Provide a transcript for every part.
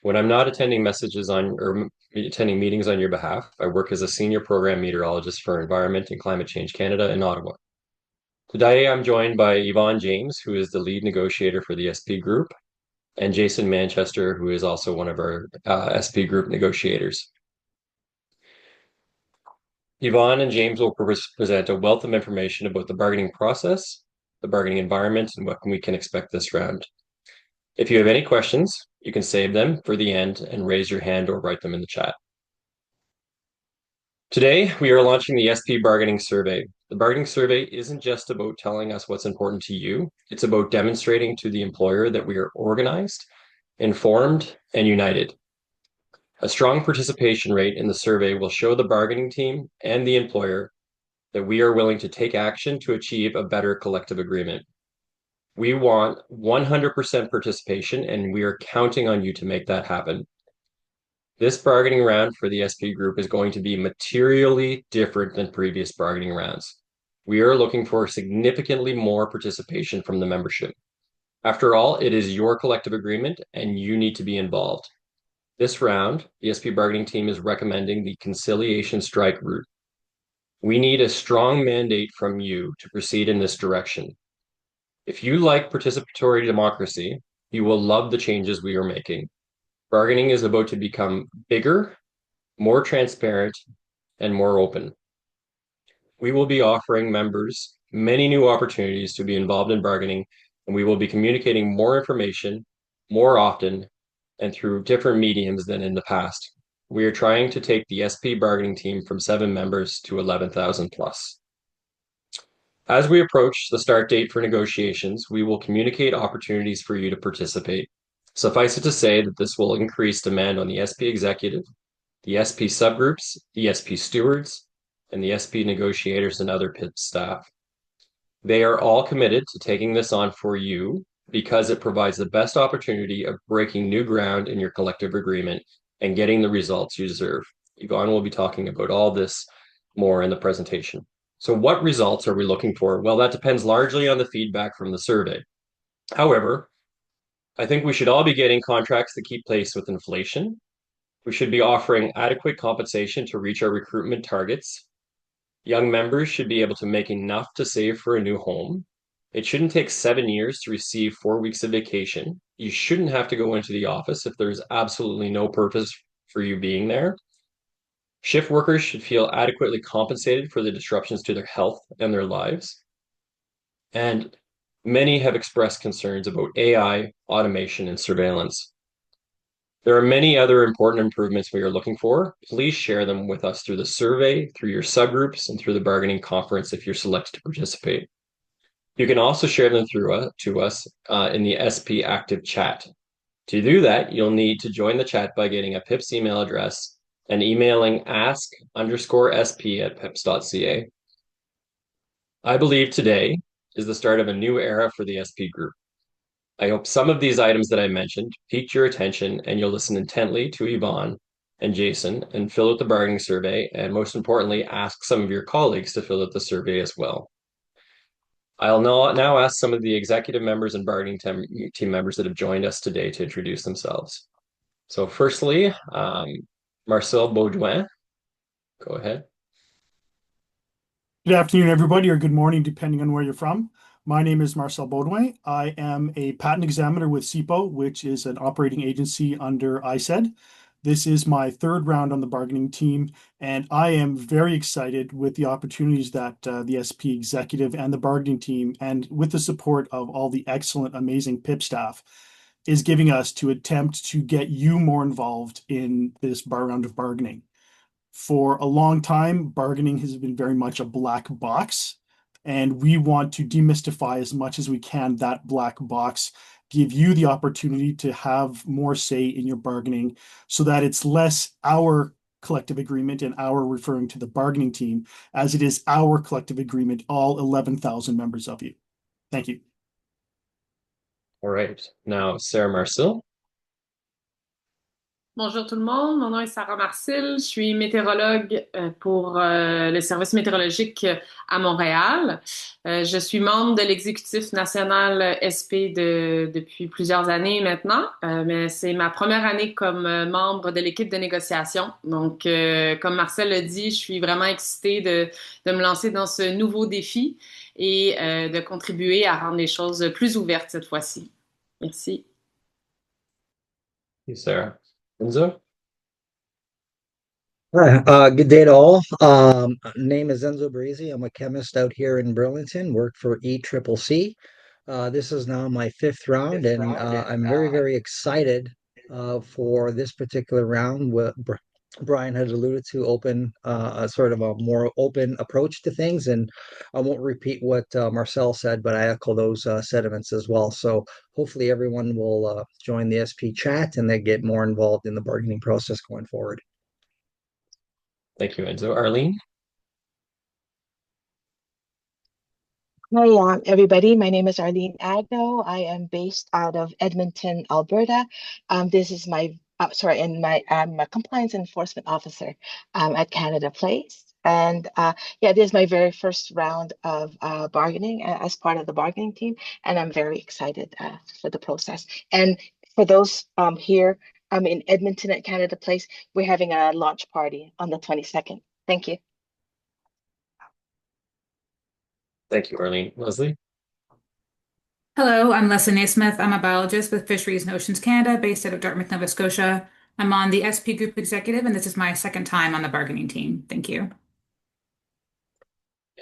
When I'm not attending messages on or attending meetings on your behalf, I work as a senior program meteorologist for Environment and Climate Change Canada in Ottawa. Today, I'm joined by Yvonne James, who is the lead negotiator for the SP Group, and Jason Manchester, who is also one of our SP Group negotiators. Yvonne and James will present a wealth of information about the bargaining process, the bargaining environment, and what we can expect this round. If you have any questions, you can save them for the end and raise your hand or write them in the chat. Today, we are launching the SP Bargaining Survey. The bargaining survey isn't just about telling us what's important to you, it's about demonstrating to the employer that we are organized, informed, and united. A strong participation rate in the survey will show the bargaining team and the employer that we are willing to take action to achieve a better collective agreement. We want 100% participation, and we are counting on you to make that happen. This bargaining round for the SP Group is going to be materially different than previous bargaining rounds. We are looking for significantly more participation from the membership. After all, it is your collective agreement and you need to be involved. This round, the SP bargaining team is recommending the conciliation strike route. We need a strong mandate from you to proceed in this direction. If you like participatory democracy, you will love the changes we are making. Bargaining is about to become bigger, more transparent, and more open. We will be offering members many new opportunities to be involved in bargaining, and we will be communicating more information more often and through different mediums than in the past. We are trying to take the SP bargaining team from 7 members to 11,000 plus. As we approach the start date for negotiations, we will communicate opportunities for you to participate. Suffice it to say that this will increase demand on the SP executive, the SP subgroups, the SP stewards, and the SP negotiators and other PIP staff. They are all committed to taking this on for you because it provides the best opportunity of breaking new ground in your collective agreement and getting the results you deserve. Yvonne will be talking about all this more in the presentation. So what results are we looking for? Well, that depends largely on the feedback from the survey. However, I think we should all be getting contracts that keep pace with inflation. We should be offering adequate compensation to reach our recruitment targets. Young members should be able to make enough to save for a new home. It shouldn't take 7 years to receive 4 weeks of vacation. You shouldn't have to go into the office if there's absolutely no purpose for you being there. Shift workers should feel adequately compensated for the disruptions to their health and their lives. And many have expressed concerns about AI, automation, and surveillance. There are many other important improvements we are looking for. Please share them with us through the survey, through your subgroups, and through the bargaining conference if you're selected to participate. You can also share them to us in the SP Active chat. To do that, you'll need to join the chat by getting a PIPS email address and emailing ask_sp@pips.ca. I believe today is the start of a new era for the SP Group. I hope some of these items that I mentioned piqued your attention and you'll listen intently to Yvonne and Jason and fill out the bargaining survey, and most importantly, ask some of your colleagues to fill out the survey as well. I'll now ask some of the executive members and bargaining team members that have joined us today to introduce themselves. So firstly, Marcel Baudouin, go ahead. Good afternoon, everybody, or good morning, depending on where you're from. My name is Marcel Baudouin. I am a patent examiner with CIPO, which is an operating agency under ISED. This is my third round on the bargaining team, and I am very excited with the opportunities that the SP executive and the bargaining team, and with the support of all the excellent, amazing PIP staff, is giving us to attempt to get you more involved in this round of bargaining. For a long time, bargaining has been very much a black box, and we want to demystify as much as we can that black box, give you the opportunity to have more say in your bargaining so that it's less our collective agreement and our referring to the bargaining team as it is our collective agreement, all 11,000 members of you. Thank you. All right, now Sarah Marcel. Bonjour tout le monde, mon nom est Sarah Marcil, je suis météorologue pour le service météorologique à Montréal. Je suis membre de l'exécutif national SP depuis plusieurs années maintenant, mais c'est ma première année comme membre de l'équipe de négociation. Donc, comme Marcel l'a dit, je suis vraiment excitée de me lancer dans ce nouveau défi et de contribuer à rendre les choses plus ouvertes cette fois-ci. Merci. You, Sarah. Enzo? Hi, good day to all. Name is Enzo Brazy. I'm a chemist out here in Burlington, work for ECCC. This is now my fifth round, and I'm very, very excited for this particular round. What Brian had alluded to, open a sort of a more open approach to things, and I won't repeat what Marcel said, but I echo those sentiments as well. So hopefully everyone will join the SP chat and they get more involved in the bargaining process going forward. Thank you, Enzo. Arlene? Hi, everybody. My name is Arlene Agno. I am based out of Edmonton, Alberta. This is my, sorry, and I'm a compliance enforcement officer at Canada Place. And yeah, this is my very first round of bargaining as part of the bargaining team, and I'm very excited for the process. And for those here in Edmonton at Canada Place, we're having a launch party on the 22nd. Thank you. Thank you, Arlene. Leslie? Hello, I'm Leslie Naismith. I'm a biologist with Fisheries and Oceans Canada, based out of Dartmouth, Nova Scotia. I'm on the SP Group Executive, and this is my second time on the bargaining team. Thank you.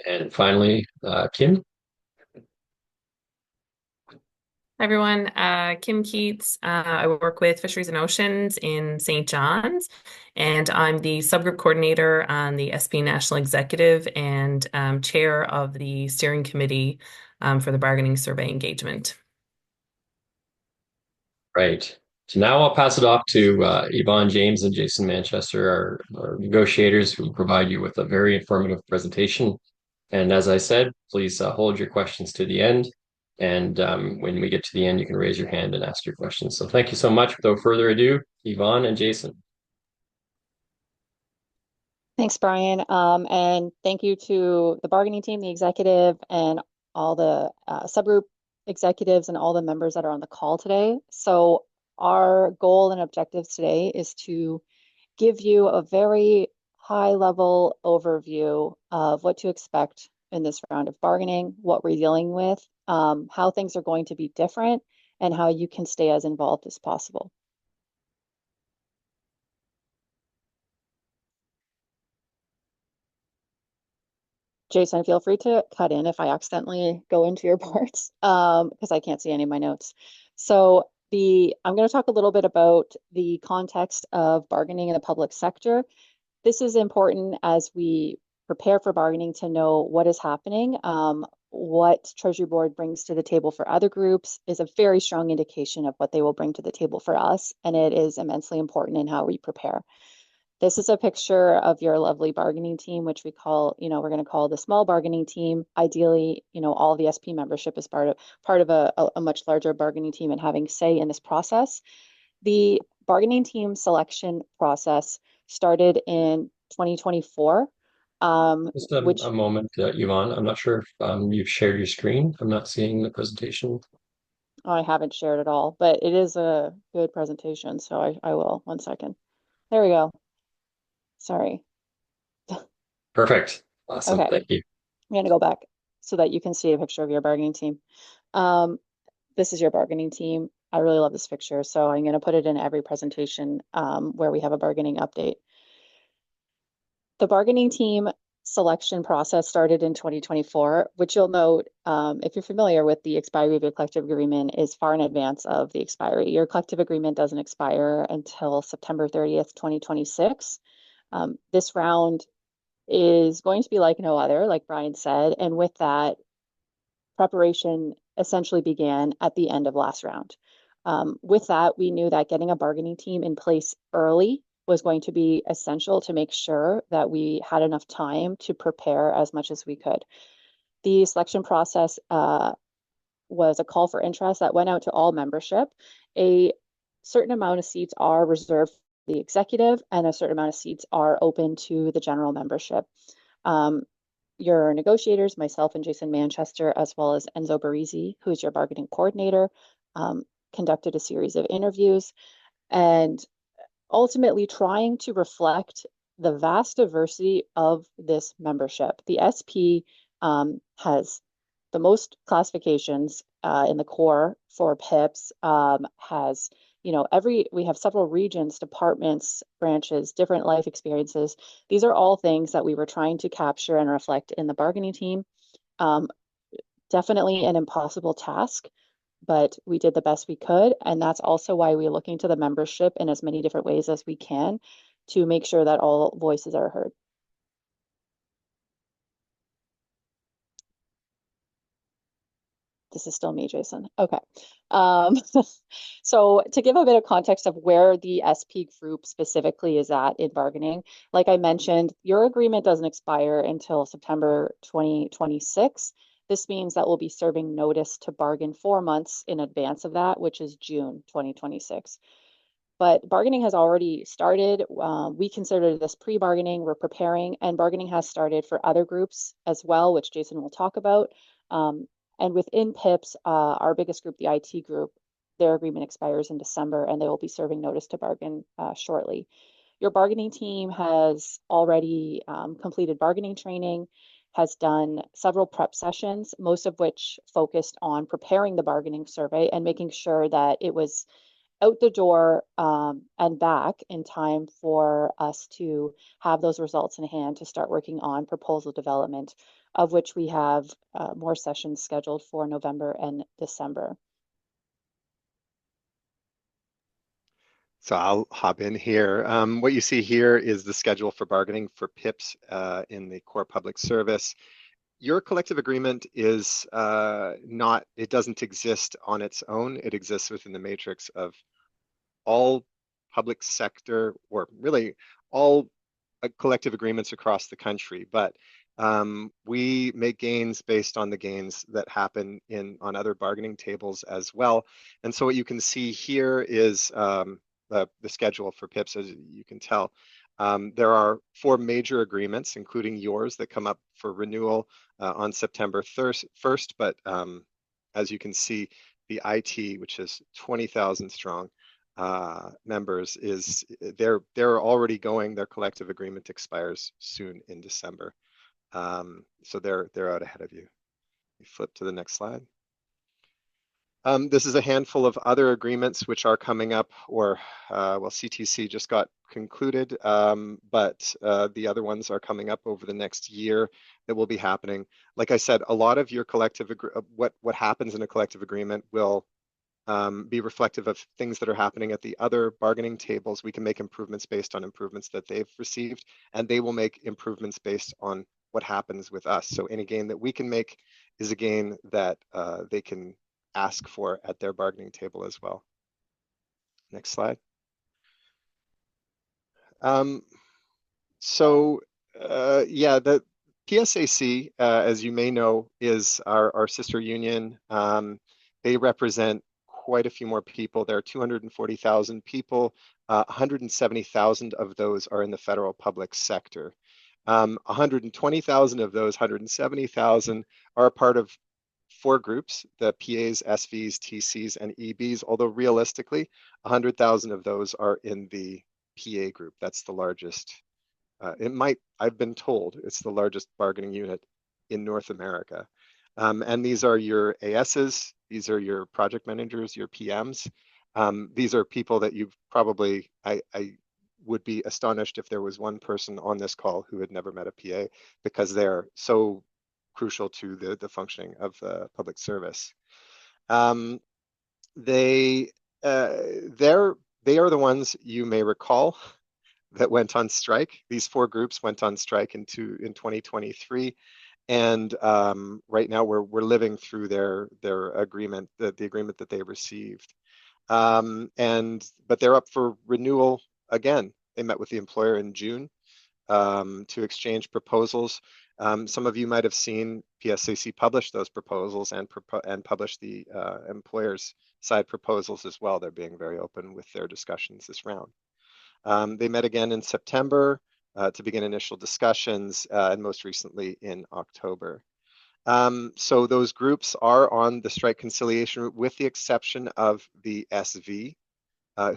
And finally, Kim? Hi everyone, Kim Keats. I work with Fisheries and Oceans in St. John's, and I'm the subgroup coordinator on the SP National Executive and chair of the steering committee for the bargaining survey engagement. Right. So now I'll pass it off to Yvonne James and Jason Manchester, our negotiators, who provide you with a very informative presentation. And as I said, please hold your questions to the end. And when we get to the end, you can raise your hand and ask your questions. So thank you so much. Without further ado, Yvonne and Jason. Thanks, Brian. And thank you to the bargaining team, the executive, and all the subgroup executives and all the members that are on the call today. So our goal and objectives today is to give you a very high-level overview of what to expect in this round of bargaining, what we're dealing with, how things are going to be different, and how you can stay as involved as possible. Jason, feel free to cut in if I accidentally go into your parts, because I can't see any of my notes. So I'm going to talk a little bit about the context of bargaining in the public sector. This is important as we prepare for bargaining to know what is happening. What Treasury Board brings to the table for other groups is a very strong indication of what they will bring to the table for us, and it is immensely important in how we prepare. This is a picture of your lovely bargaining team, which we call, we're going to call the small bargaining team. Ideally, all the SP membership is part of a much larger bargaining team and having say in this process. The bargaining team selection process started in 2024. Just a moment, Yvonne. I'm not sure if you've shared your screen. I'm not seeing the presentation. I haven't shared it all, but it is a good presentation, so I will. 1 second. There we go. Sorry. Perfect. Awesome. Okay. Thank you. I'm going to go back so that you can see a picture of your bargaining team. This is your bargaining team. I really love this picture, so I'm going to put it in every presentation where we have a bargaining update. The bargaining team selection process started in 2024, which you'll note, if you're familiar with the expiry of your collective agreement, is far in advance of the expiry. Your collective agreement doesn't expire until September 30th, 2026. This round is going to be like no other, like Brian said, and with that, preparation essentially began at the end of last round. With that, we knew that getting a bargaining team in place early was going to be essential to make sure that we had enough time to prepare as much as we could. The selection process was a call for interest that went out to all membership. A certain amount of seats are reserved the executive, and a certain amount of seats are open to the general membership. Your negotiators, myself and Jason Manchester, as well as Enzo Barisi, who is your bargaining coordinator, conducted a series of interviews and ultimately trying to reflect the vast diversity of this membership. The SP has the most classifications in the core for PIPs, has, we have several regions, departments, branches, different life experiences. These are all things that we were trying to capture and reflect in the bargaining team. Definitely an impossible task, but we did the best we could. And that's also why we're looking to the membership in as many different ways as we can to make sure that all voices are heard. This is still me, Jason. Okay. So to give a bit of context of where the SP group specifically is at in bargaining, like I mentioned, your agreement doesn't expire until September 2026. This means that we'll be serving notice to bargain 4 months in advance of that, which is June 2026. But bargaining has already started. We consider this pre-bargaining, we're preparing, and bargaining has started for other groups as well, which Jason will talk about. And within PIPs, our biggest group, the IT group, their agreement expires in December and they will be serving notice to bargain shortly. Your bargaining team has already completed bargaining training, has done several prep sessions, most of which focused on preparing the bargaining survey and making sure that it was out the door and back in time for us to have those results in hand to start working on proposal development, of which we have more sessions scheduled for November and December. So I'll hop in here. What you see here is the schedule for bargaining for PIPs in the core public service. Your collective agreement is it doesn't exist on its own. It exists within the matrix of all public sector, or really all collective agreements across the country. But we make gains based on the gains that happen on other bargaining tables as well. And so what you can see here is the schedule for PIPs, as you can tell. There are 4 major agreements, including yours, that come up for renewal on September 1st. But as you can see, the IT, which is 20,000 strong members, they're already going. Their collective agreement expires soon in December. So they're out ahead of you. You flip to the next slide. This is a handful of other agreements which are coming up, or CTC just got concluded, but the other ones are coming up over the next year that will be happening. Like I said, a lot of your collective what happens in a collective agreement will be reflective of things that are happening at the other bargaining tables. We can make improvements based on improvements that they've received, and they will make improvements based on what happens with us. So any gain that we can make is a gain that they can ask for at their bargaining table as well. Next slide. The PSAC, as you may know, is our sister union. They represent quite a few more people. There are 240,000 people. 170,000 of those are in the federal public sector. 120,000 of those 170,000 are a part of 4 groups: the PAs, SVs, TCs, and EBs, although realistically, 100,000 of those are in the PA group. That's the largest. I've been told it's the largest bargaining unit in North America. And these are your ASs, these are your project managers, your PMs. These are people that you've probably, I would be astonished if there was one person on this call who had never met a PA, because they're so crucial to the functioning of the public service. They are the ones you may recall that went on strike. These 4 groups went on strike in 2023, and right now we're living through their agreement, the agreement that they received. But they're up for renewal again. They met with the employer in June to exchange proposals. Some of you might have seen PSAC publish those proposals and publish the employer's side proposals as well. They're being very open with their discussions this round. They met again in September to begin initial discussions, and most recently in October. So those groups are on the strike conciliation route, with the exception of the SV,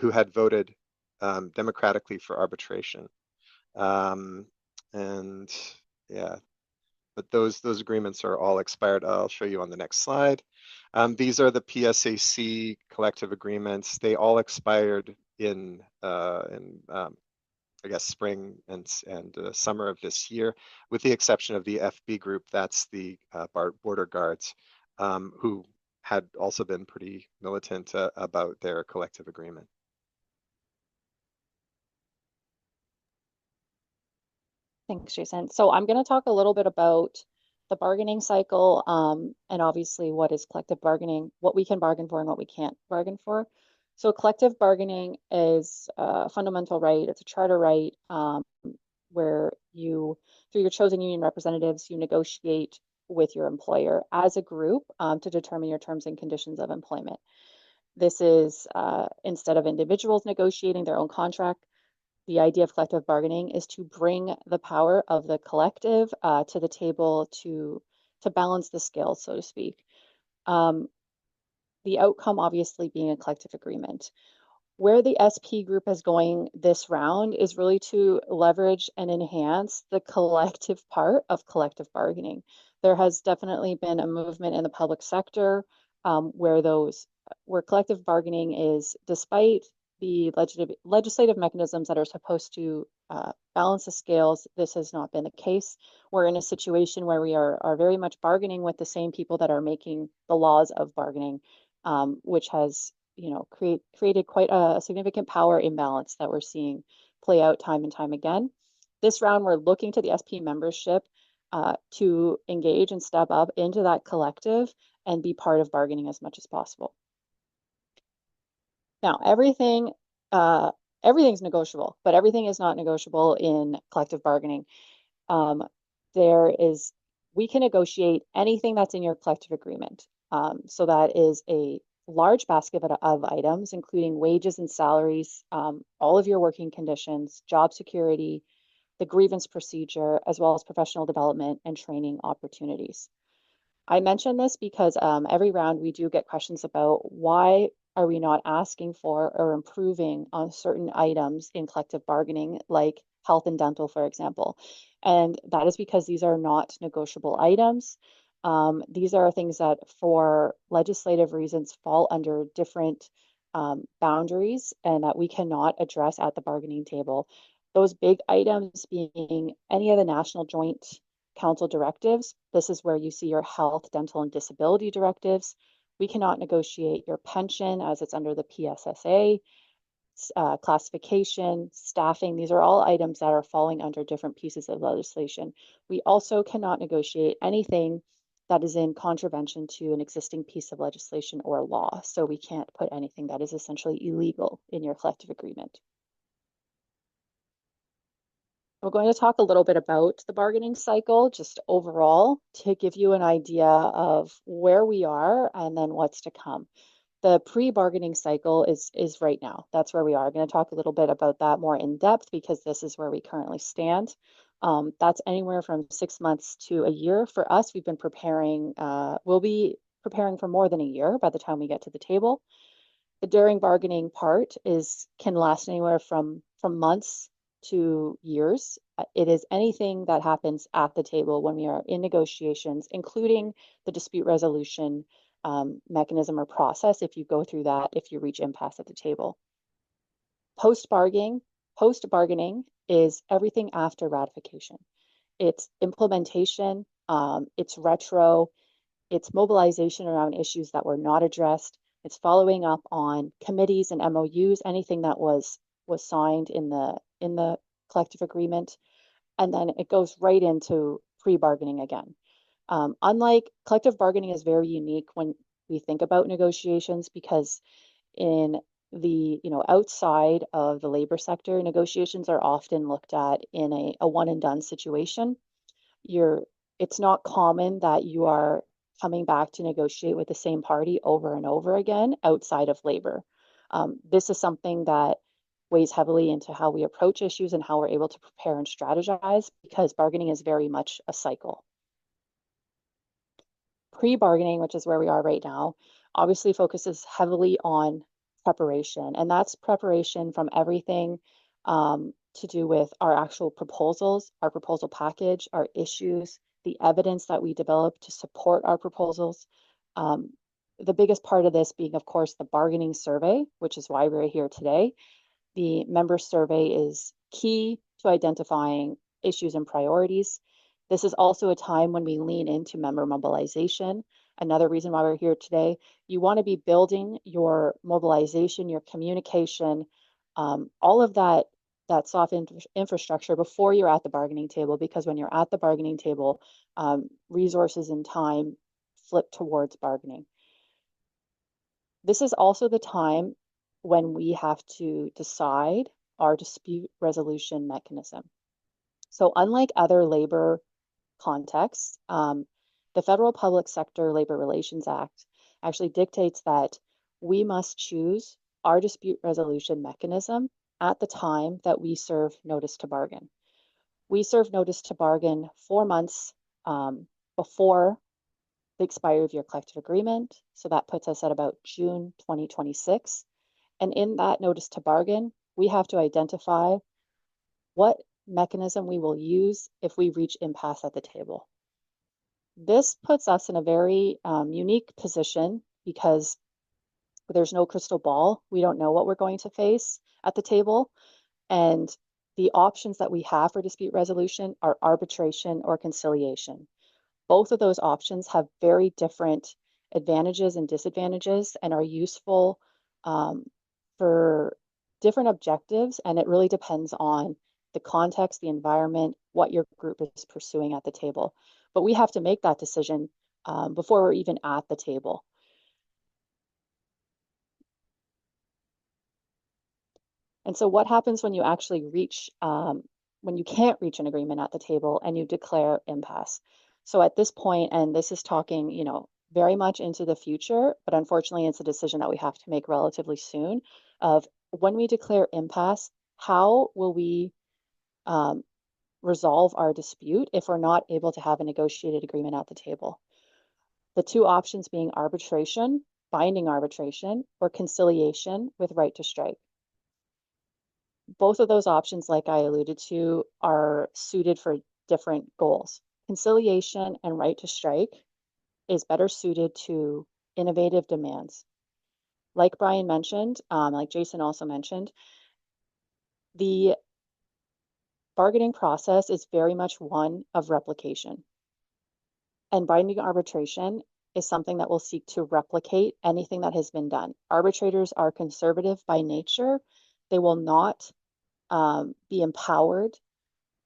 who had voted democratically for arbitration. And yeah, but those agreements are all expired. I'll show you on the next slide. These are the PSAC collective agreements. They all expired in I guess spring and summer of this year, with the exception of the FB group. That's the border guards, who had also been pretty militant about their collective agreement. Thanks, Jason. So I'm going to talk a little bit about the bargaining cycle, and obviously what is collective bargaining, what we can bargain for and what we can't bargain for. So collective bargaining is a fundamental right. It's a charter right, where you, through your chosen union representatives, you negotiate with your employer as a group to determine your terms and conditions of employment. This is instead of individuals negotiating their own contract. The idea of collective bargaining is to bring the power of the collective to the table to balance the scales, so to speak. The outcome obviously being a collective agreement. Where the SP group is going this round is really to leverage and enhance the collective part of collective bargaining. There has definitely been a movement in the public sector where collective bargaining is, despite the legislative mechanisms that are supposed to balance the scales, this has not been the case. We're in a situation where we are very much bargaining with the same people that are making the laws of bargaining, which has created quite a significant power imbalance that we're seeing play out time and time again. This round, we're looking to the SP membership to engage and step up into that collective and be part of bargaining as much as possible. Now, everything's negotiable, but everything is not negotiable in collective bargaining. We can negotiate anything that's in your collective agreement. So that is a large basket of items, including wages and salaries, all of your working conditions, job security, the grievance procedure, as well as professional development and training opportunities. I mention this because every round we do get questions about why are we not asking for or improving on certain items in collective bargaining, like health and dental, for example. And that is because these are not negotiable items. These are things that, for legislative reasons, fall under different boundaries and that we cannot address at the bargaining table. Those big items being any of the National Joint Council directives. This is where you see your health, dental, and disability directives. We cannot negotiate your pension as it's under the PSSA, classification, staffing. These are all items that are falling under different pieces of legislation. We also cannot negotiate anything that is in contravention to an existing piece of legislation or law. So we can't put anything that is essentially illegal in your collective agreement. We're going to talk a little bit about the bargaining cycle, just overall, to give you an idea of where we are and then what's to come. The pre-bargaining cycle is right now. That's where we are. I'm going to talk a little bit about that more in depth because this is where we currently stand. That's anywhere from 6 months to a year. For us, we've been preparing, we'll be preparing for more than a year by the time we get to the table. The during bargaining part can last anywhere from months to years. It is anything that happens at the table when we are in negotiations, including the dispute resolution mechanism or process, if you go through that, if you reach impasse at the table. Post-bargaining is everything after ratification. It's implementation, it's retro, it's mobilization around issues that were not addressed. It's following up on committees and MOUs, anything that was signed in the collective agreement, and then it goes right into pre-bargaining again. Unlike collective bargaining is very unique when we think about negotiations, because in the outside of the labor sector, negotiations are often looked at in a one and done situation. It's not common that you are coming back to negotiate with the same party over and over again outside of labor. This is something that weighs heavily into how we approach issues and how we're able to prepare and strategize, because bargaining is very much a cycle. Pre-bargaining, which is where we are right now, obviously focuses heavily on preparation, and that's preparation from everything to do with our actual proposals, our proposal package, our issues, the evidence that we develop to support our proposals. The biggest part of this being, of course, the bargaining survey, which is why we're here today. The member survey is key to identifying issues and priorities. This is also a time when we lean into member mobilization. Another reason why we're here today. You want to be building your mobilization, your communication, all of that soft infrastructure before you're at the bargaining table, because when you're at the bargaining table, resources and time flip towards bargaining. This is also the time when we have to decide our dispute resolution mechanism. So unlike other labor contexts, the Federal Public Sector Labor Relations Act actually dictates that we must choose our dispute resolution mechanism at the time that we serve notice to bargain. We serve notice to bargain 4 months before the expiry of your collective agreement. So that puts us at about June 2026. And in that notice to bargain, we have to identify what mechanism we will use if we reach impasse at the table. This puts us in a very unique position because there's no crystal ball. We don't know what we're going to face at the table. And the options that we have for dispute resolution are arbitration or conciliation. Both of those options have very different advantages and disadvantages and are useful for different objectives. And it really depends on the context, the environment, what your group is pursuing at the table. But we have to make that decision before we're even at the table. And so what happens when you actually reach, when you can't reach an agreement at the table and you declare impasse? So at this point, and this is talking, very much into the future, but unfortunately it's a decision that we have to make relatively soon of when we declare impasse, how will we resolve our dispute if we're not able to have a negotiated agreement at the table? The two options being arbitration, binding arbitration, or conciliation with right to strike. Both of those options, like I alluded to, are suited for different goals. Conciliation and right to strike is better suited to innovative demands. Like Brian mentioned, like Jason also mentioned, the bargaining process is very much one of replication. And binding arbitration is something that will seek to replicate anything that has been done. Arbitrators are conservative by nature. They will not be empowered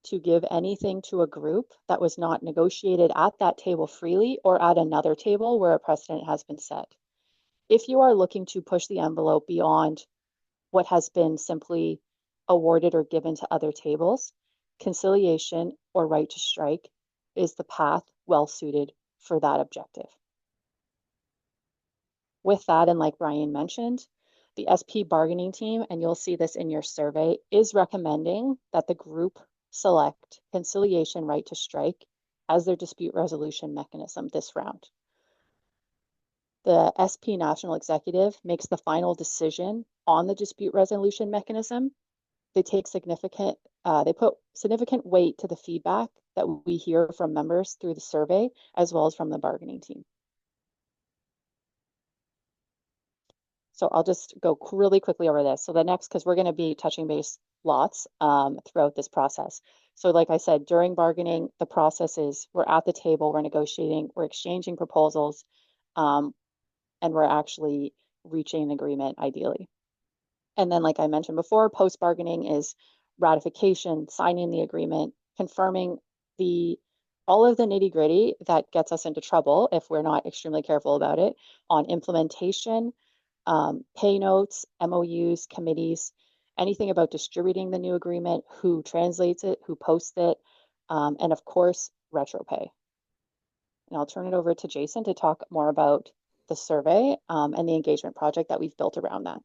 to give anything to a group that was not negotiated at that table freely or at another table where a precedent has been set. If you are looking to push the envelope beyond what has been simply awarded or given to other tables, conciliation or right to strike is the path well suited for that objective. With that, and like Brian mentioned, the SP bargaining team, and you'll see this in your survey, is recommending that the group select conciliation right to strike as their dispute resolution mechanism this round. The SP National Executive makes the final decision on the dispute resolution mechanism. They put significant weight to the feedback that we hear from members through the survey, as well as from the bargaining team. So I'll just go really quickly over this. So the next, because we're going to be touching base lots throughout this process. So like I said, during bargaining, the process is we're at the table, we're negotiating, we're exchanging proposals, and we're actually reaching an agreement ideally. And then, like I mentioned before, post-bargaining is ratification, signing the agreement, confirming all of the nitty-gritty that gets us into trouble if we're not extremely careful about it on implementation, pay notes, MOUs, committees, anything about distributing the new agreement, who translates it, who posts it, and of course, retro pay. And I'll turn it over to Jason to talk more about the survey and the engagement project that we've built around that.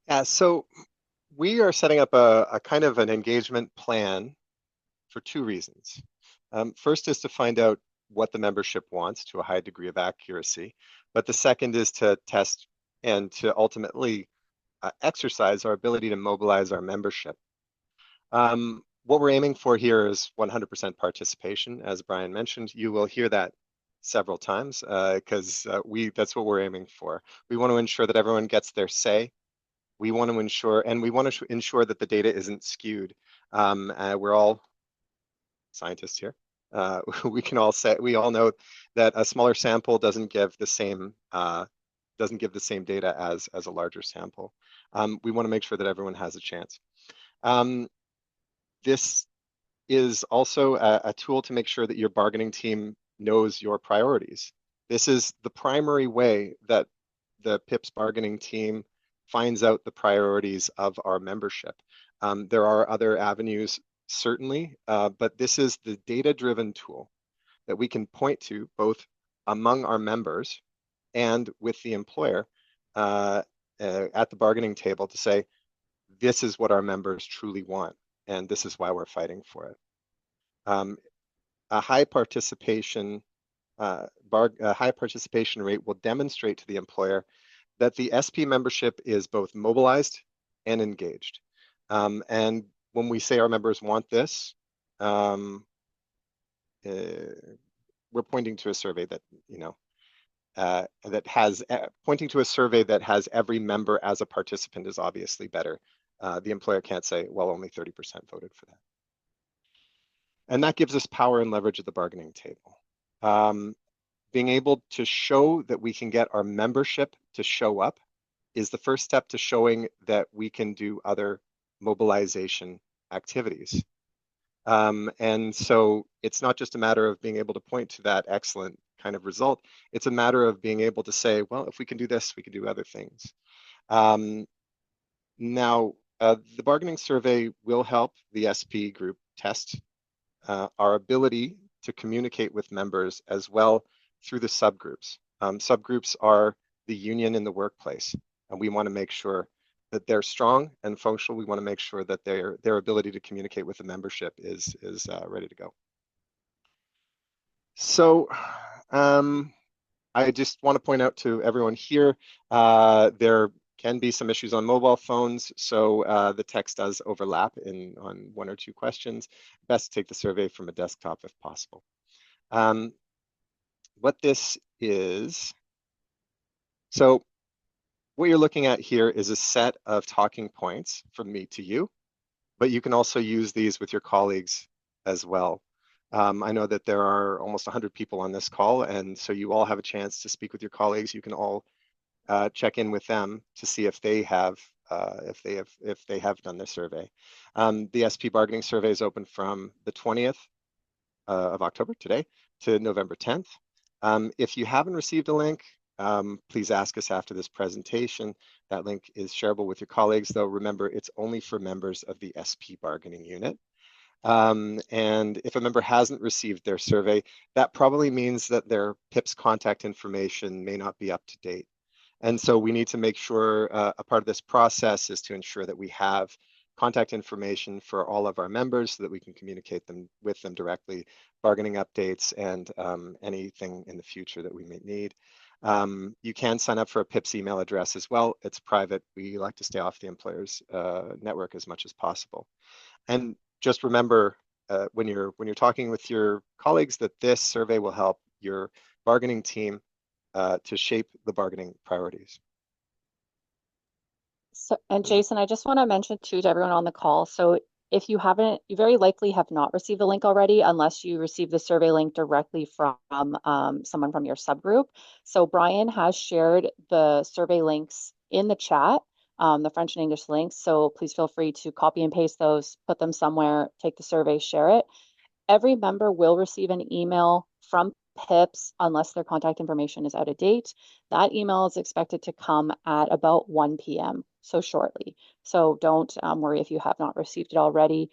Yeah, so we are setting up a kind of an engagement plan for two reasons. First is to find out what the membership wants to a high degree of accuracy, but the second is to test and to ultimately exercise our ability to mobilize our membership. What we're aiming for here is 100% participation. As Brian mentioned, you will hear that several times because that's what we're aiming for. We want to ensure that everyone gets their say. We want to ensure that the data isn't skewed. We're all scientists here. We all know that a smaller sample doesn't give the same data as a larger sample. We want to make sure that everyone has a chance. This is also a tool to make sure that your bargaining team knows your priorities. This is the primary way that the PIPS bargaining team finds out the priorities of our membership. There are other avenues, certainly, but this is the data-driven tool that we can point to both among our members and with the employer at the bargaining table to say, this is what our members truly want, and this is why we're fighting for it. A high participation rate will demonstrate to the employer that the SP membership is both mobilized and engaged. And when we say our members want this, we're pointing to a survey that, pointing to a survey that has every member as a participant is obviously better. The employer can't say, well, only 30% voted for that. And that gives us power and leverage at the bargaining table. Being able to show that we can get our membership to show up is the first step to showing that we can do other mobilization activities. And so it's not just a matter of being able to point to that excellent kind of result. It's a matter of being able to say, well, if we can do this, we can do other things. Now, the bargaining survey will help the SP group test our ability to communicate with members as well through the subgroups. Subgroups are the union in the workplace, and we want to make sure that they're strong and functional. We want to make sure that their ability to communicate with the membership is ready to go. So I just want to point out to everyone here, there can be some issues on mobile phones, so the text does overlap on one or two questions. Best to take the survey from a desktop if possible. What this is, so what you're looking at here is a set of talking points from me to you, but you can also use these with your colleagues as well. I know that there are almost 100 people on this call, and so you all have a chance to speak with your colleagues. You can all check in with them to see if they have done their survey. The SP bargaining survey is open from the 20th of October, today, to November 10th. If you haven't received a link, please ask us after this presentation. That link is shareable with your colleagues, though remember, it's only for members of the SP bargaining unit. And if a member hasn't received their survey, that probably means that their PIPS contact information may not be up to date. And so we need to make sure a part of this process is to ensure that we have contact information for all of our members so that we can communicate with them directly, bargaining updates, and anything in the future that we may need. You can sign up for a PIPS email address as well. It's private. We like to stay off the employer's network as much as possible. And just remember when you're talking with your colleagues that this survey will help your bargaining team to shape the bargaining priorities. So, and Jason, I just want to mention too to everyone on the call. So if you very likely have not received the link already, unless you received the survey link directly from someone from your subgroup. So Brian has shared the survey links in the chat, the French and English links. So please feel free to copy and paste those, put them somewhere, take the survey, share it. Every member will receive an email from PIPS unless their contact information is out of date. That email is expected to come at about 1 p.m. so shortly. So don't worry if you have not received it already.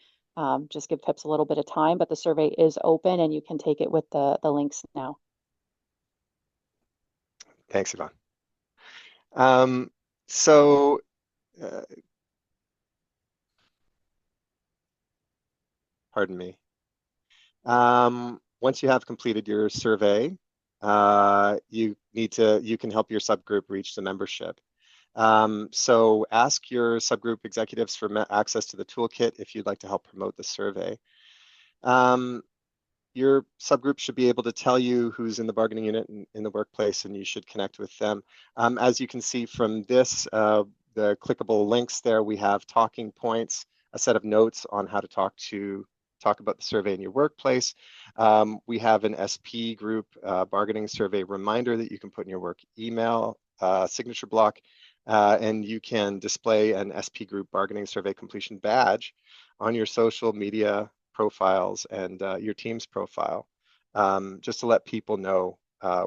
Just give PIPS a little bit of time, but the survey is open and you can take it with the links now. Thanks, Yvonne. So uh, pardon me. Once you have completed your survey, you can help your subgroup reach the membership. So ask your subgroup executives for access to the toolkit if you'd like to help promote the survey. Your subgroup should be able to tell you who's in the bargaining unit in the workplace, and you should connect with them. As you can see from this, the clickable links there, we have talking points, a set of notes on how to talk about the survey in your workplace. We have an SP group bargaining survey reminder that you can put in your work email signature block, and you can display an SP group bargaining survey completion badge on your social media profiles and your team's profile, just to let people know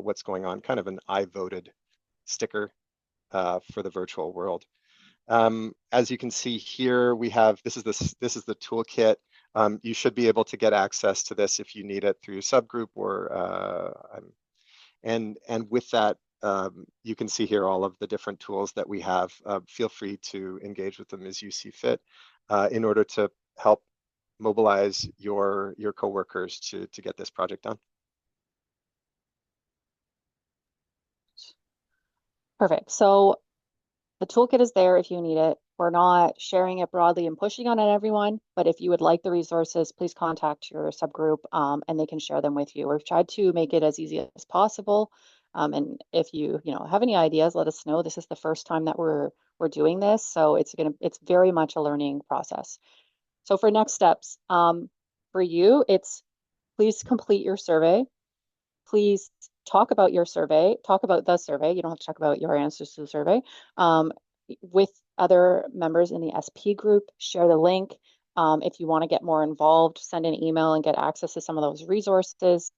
what's going on, kind of an I voted sticker for the virtual world. As you can see here, we have, this is the toolkit. You should be able to get access to this if you need it through your subgroup and with that, you can see here all of the different tools that we have. Feel free to engage with them as you see fit in order to help mobilize your coworkers to get this project done. Perfect. So the toolkit is there if you need it. We're not sharing it broadly and pushing on it everyone, but if you would like the resources, please contact your subgroup and they can share them with you. We've tried to make it as easy as possible. And if you have any ideas, let us know. This is the first time that we're doing this, so it's very much a learning process. So for next steps, for you, it's please complete your survey. Please talk about your survey, talk about the survey. You don't have to talk about your answers to the survey with other members in the SP group. Share the link. If you want to get more involved, send an email and get access to some of those resources.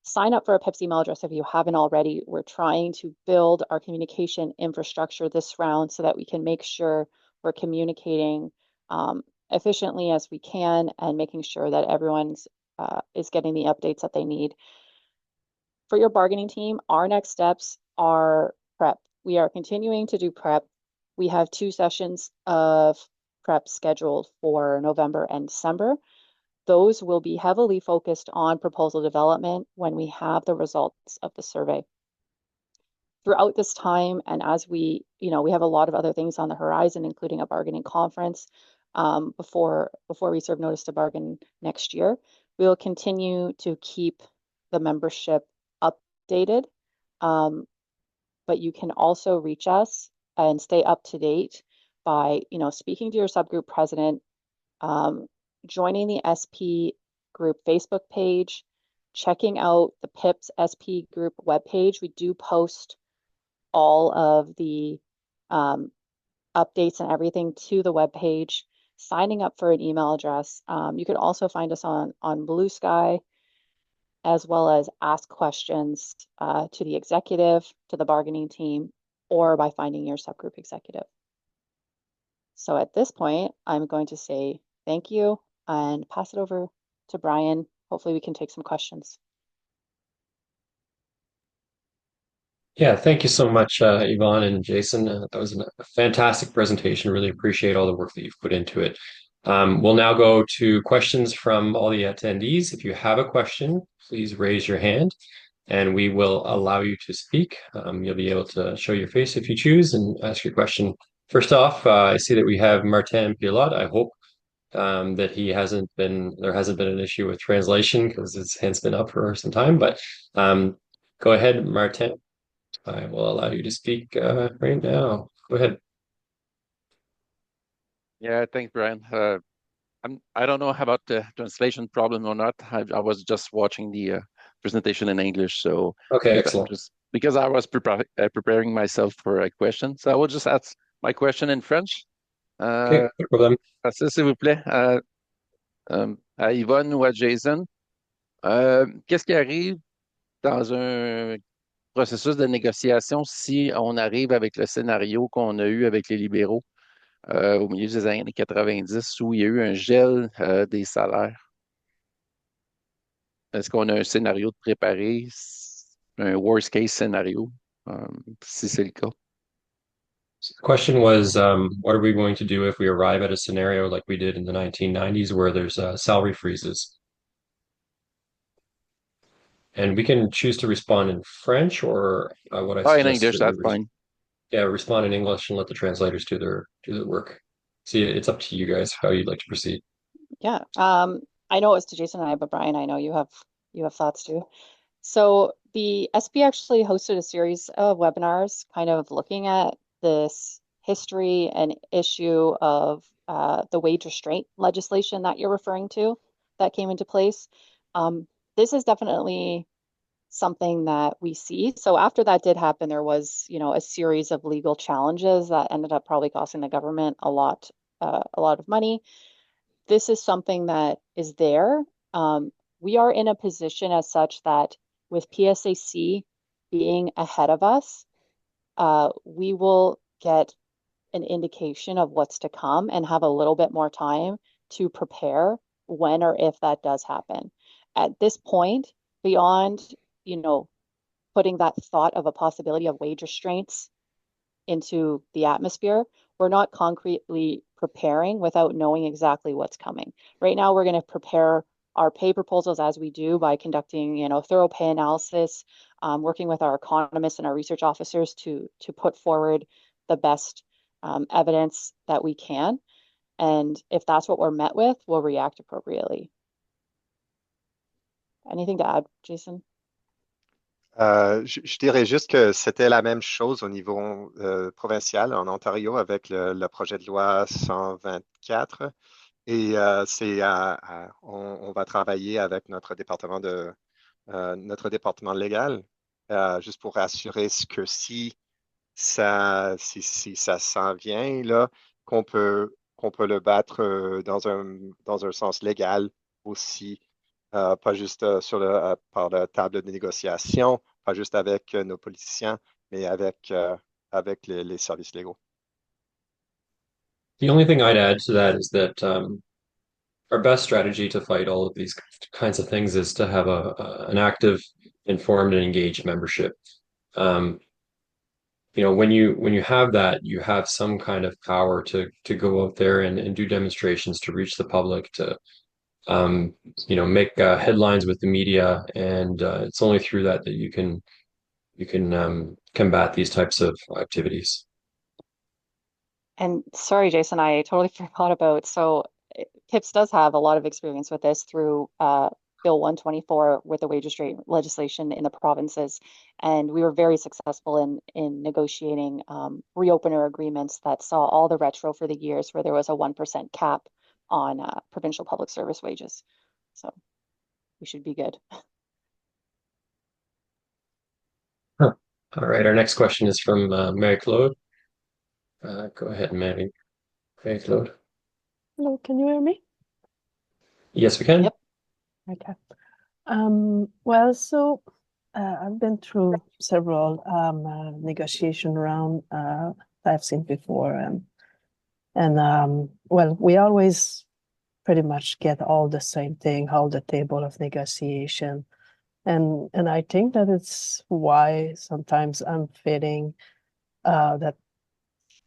Sign up for a PIPS email address if you haven't already. We're trying to build our communication infrastructure this round so that we can make sure we're communicating efficiently as we can and making sure that everyone's is getting the updates that they need. For your bargaining team, our next steps are prep. We are continuing to do prep. We have 2 sessions of prep scheduled for November and December. Those will be heavily focused on proposal development when we have the results of the survey. Throughout this time, and as we have a lot of other things on the horizon, including a bargaining conference before we serve notice to bargain next year, we will continue to keep the membership updated. But you can also reach us and stay up to date by speaking to your subgroup president, joining the SP group Facebook page, checking out the PIPS SP group webpage. We do post all of the updates and everything to the webpage, signing up for an email address. You could also find us on Blue Sky, as well as ask questions to the executive, to the bargaining team, or by finding your subgroup executive. So at this point, I'm going to say thank you and pass it over to Brian. Hopefully we can take some questions. Yeah, thank you so much, Yvonne and Jason. That was a fantastic presentation. Really appreciate all the work that you've put into it. We'll now go to questions from all the attendees. If you have a question, please raise your hand and we will allow you to speak. You'll be able to show your face if you choose and ask your question. First off, I see that we have Martin Pilot. I hope that there hasn't been an issue with translation because his hand's been up for some time, but go ahead, Martin. I will allow you to speak right now. Go ahead. Yeah, thanks, Brian. I don't know about the translation problem or not. I was just watching the presentation in English, so Okay, excellent. just because I was preparing myself for a question, so I will just ask my question in French. Okay, no problem. Français, s'il vous plaît. À Yvonne ou à Jason, qu'est-ce qui arrive dans un processus de négociation si on arrive avec le scénario qu'on a eu avec les libéraux au milieu des années 90 où il y a eu un gel des salaires? Est-ce qu'on a un scénario de préparé, un worst case scénario, si c'est le cas? The question was, what are we going to do if we arrive at a scenario like we did in the 1990s where there's salary freezes? And we can choose to respond in French or what I Oh, in suggest English, that we that's fine. respond in English and let the translators do their work. See, it's up to you guys how you'd like to proceed. Yeah. I know it's to Jason and I, but Brian, I know you have thoughts too. So the SB actually hosted a series of webinars kind of looking at this history and issue of the wage restraint legislation that you're referring to that came into place. This is definitely something that we see. So after that did happen, there was, a series of legal challenges that ended up probably costing the government a lot of money. This is something that is there. We are in a position as such that with PSAC being ahead of us, we will get an indication of what's to come and have a little bit more time to prepare when or if that does happen. At this point, beyond, putting that thought of a possibility of wage restraints into the atmosphere, we're not concretely preparing without knowing exactly what's coming. Right now, we're going to prepare our pay proposals as we do by conducting, thorough pay analysis, working with our economists and our research officers to put forward the best evidence that we can. And if that's what we're met with, we'll react appropriately. Anything to add, Jason? Je dirais juste que c'était la même chose au niveau provincial en Ontario avec le projet de loi 124. Et on va travailler avec notre département légal juste pour assurer que si ça s'en vient là, qu'on peut le battre dans un sens légal aussi. Pas juste par la table de négociation, pas juste avec nos politiciens, mais avec les services légaux. The only thing I'd add to that is that our best strategy to fight all of these kinds of things is to have an active, informed, and engaged membership. When you have that, you have some kind of power to go out there and do demonstrations to reach the public, to make headlines with the media, and it's only through that you can combat these types of activities. And sorry, Jason, I totally forgot about. So PIPS does have a lot of experience with this through Bill 124 with the wage restraint legislation in the provinces. And we were very successful in negotiating reopener agreements that saw all the retro for the years where there was a 1% cap on provincial public service wages. So we should be good. Huh. All right, our next question is from Mary-Claude. Go ahead, Mary-Claude. Hello, can you hear me? Yes, we can. Yep. Okay. Well, so I've been through several negotiation rounds I've seen before, and well, we always pretty much get all the same thing, all the table of negotiation, and I think that it's why sometimes I'm feeling that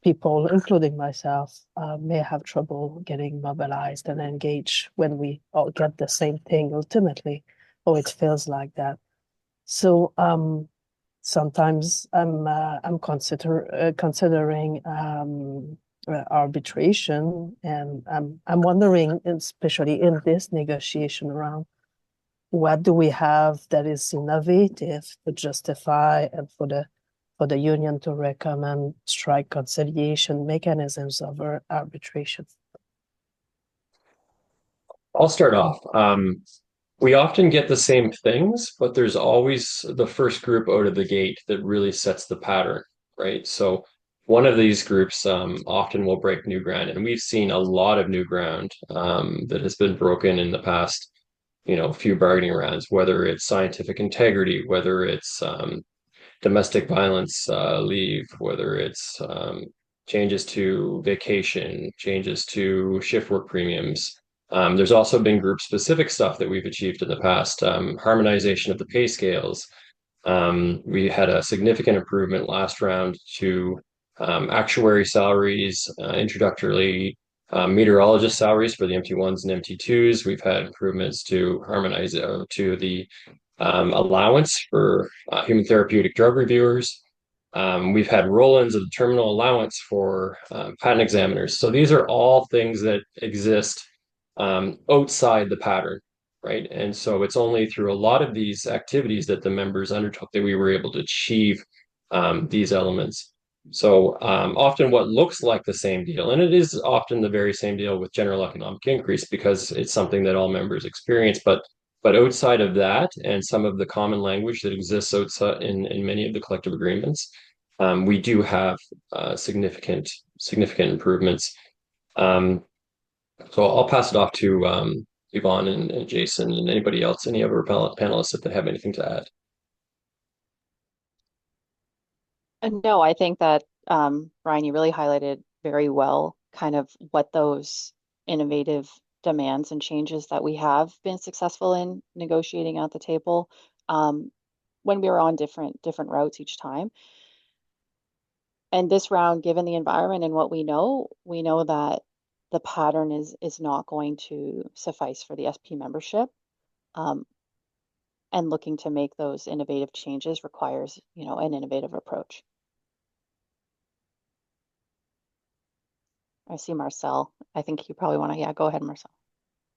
people, including myself, may have trouble getting mobilized and engaged when we all get the same thing ultimately, or it feels like that. So sometimes I'm considering arbitration, and I'm wondering, especially in this negotiation round, what do we have that is innovative to justify and for the union to recommend strike conciliation mechanisms over arbitration? I'll start off. We often get the same things, but there's always the first group out of the gate that really sets the pattern, right? So one of these groups often will break new ground, and we've seen a lot of new ground that has been broken in the past, few bargaining rounds, whether it's scientific integrity, whether it's domestic violence leave, whether it's changes to vacation, changes to shift work premiums. There's also been group specific stuff that we've achieved in the past, harmonization of the pay scales. We had a significant improvement last round to actuary salaries, introductory meteorologist salaries for the MT1s and MT2s. We've had improvements to harmonize to the allowance for human therapeutic drug reviewers. We've had roll-ins of the terminal allowance for patent examiners. So these are all things that exist outside the pattern, right? And so it's only through a lot of these activities that the members undertook that we were able to achieve these elements. So often what looks like the same deal, and it is often the very same deal with general economic increase because it's something that all members experience, but outside of that and some of the common language that exists outside in many of the collective agreements, we do have significant improvements. So I'll pass it off to Yvonne and Jason and anybody else, any other panelists if they have anything to add. No, I think that, Brian, you really highlighted very well kind of what those innovative demands and changes that we have been successful in negotiating at the table when we were on different routes each time. And this round, given the environment and what we know that the pattern is not going to suffice for the SP membership. And looking to make those innovative changes requires, an innovative approach. I see Marcel. I think you probably want to, go ahead, Marcel.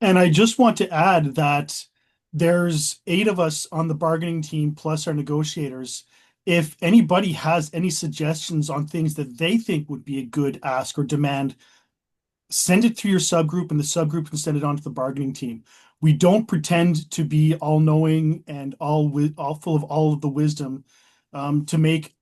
And I just want to add that there's 8 of us on the bargaining team plus our negotiators. If anybody has any suggestions on things that they think would be a good ask or demand, send it to your subgroup and the subgroup can send it on to the bargaining team. We don't pretend to be all knowing and all full of all of the wisdom to make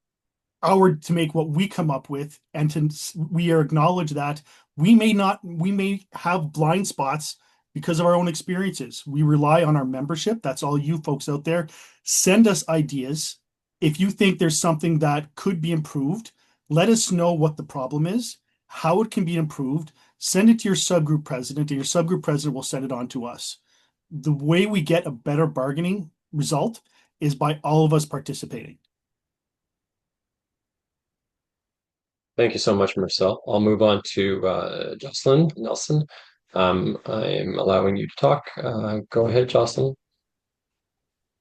what we come up with, and we acknowledge that we may have blind spots because of our own experiences. We rely on our membership. That's all you folks out there. Send us ideas. If you think there's something that could be improved, let us know what the problem is, how it can be improved. Send it to your subgroup president, and your subgroup president will send it on to us. The way we get a better bargaining result is by all of us participating. Thank you so much, Marcel. I'll move on to Jocelyn Nelson. I'm allowing you to talk. Go ahead, Jocelyn.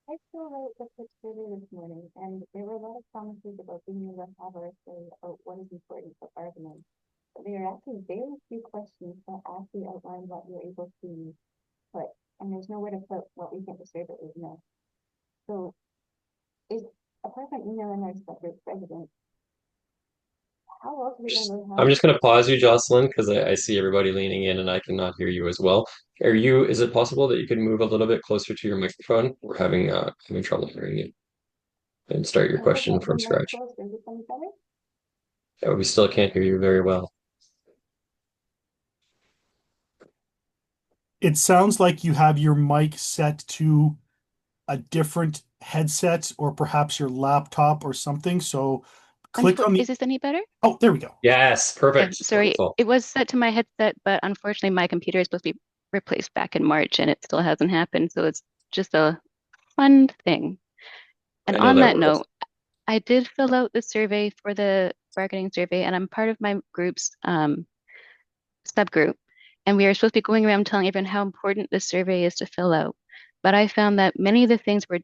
I still wrote the pitch survey this morning, and there were a lot of promises about being able to have our say about what is important for bargaining. But there are actually very few questions that actually outline what you're able to put, and there's nowhere to put what we think the survey is now. So, apart from emailing our subgroup president, how else are we going to? I'm just going to pause you, Jocelyn, because I see everybody leaning in and I cannot hear you as well. Is it possible that you could move a little bit closer to your microphone? We're having trouble hearing you. And start your question from scratch. Yeah, we still can't hear you very well. It sounds like you have your mic set to a different headset or perhaps your laptop or something. So click on the... Is this any better? Oh, there we go. Yes, perfect. Sorry, Wonderful. It was set to my headset, but unfortunately my computer is supposed to be replaced back in March and it still hasn't happened. So it's just a fun thing. And on that note, I did fill out the survey for the bargaining survey, and I'm part of my group's subgroup. And we are supposed to be going around telling everyone how important this survey is to fill out. But I found that many of the things we're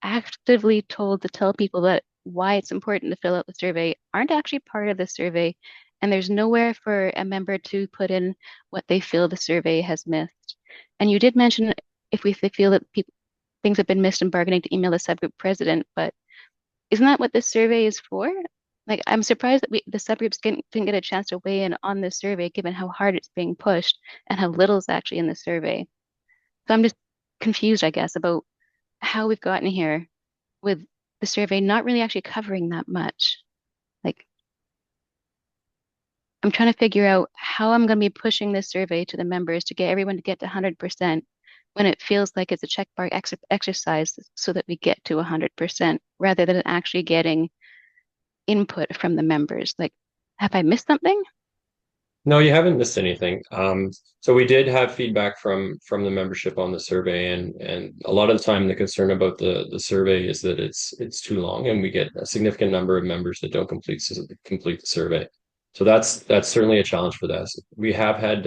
actively told to tell people that why it's important to fill out the survey aren't actually part of the survey. And there's nowhere for a member to put in what they feel the survey has missed. And you did mention if they feel that things have been missed in bargaining to email the subgroup president, but isn't that what this survey is for? Like, I'm surprised that the subgroups didn't get a chance to weigh in on this survey, given how hard it's being pushed and how little is actually in the survey. So I'm just confused, I guess, about how we've gotten here with the survey not really actually covering that much. Like, I'm trying to figure out how I'm going to be pushing this survey to the members to get everyone to get to 100% when it feels like it's a check mark exercise so that we get to 100% rather than actually getting input from the members. Like, have I missed something? No, you haven't missed anything. So we did have feedback from the membership on the survey, and a lot of the time the concern about the survey is that it's too long, and we get a significant number of members that don't complete the survey. So that's certainly a challenge for us. We have had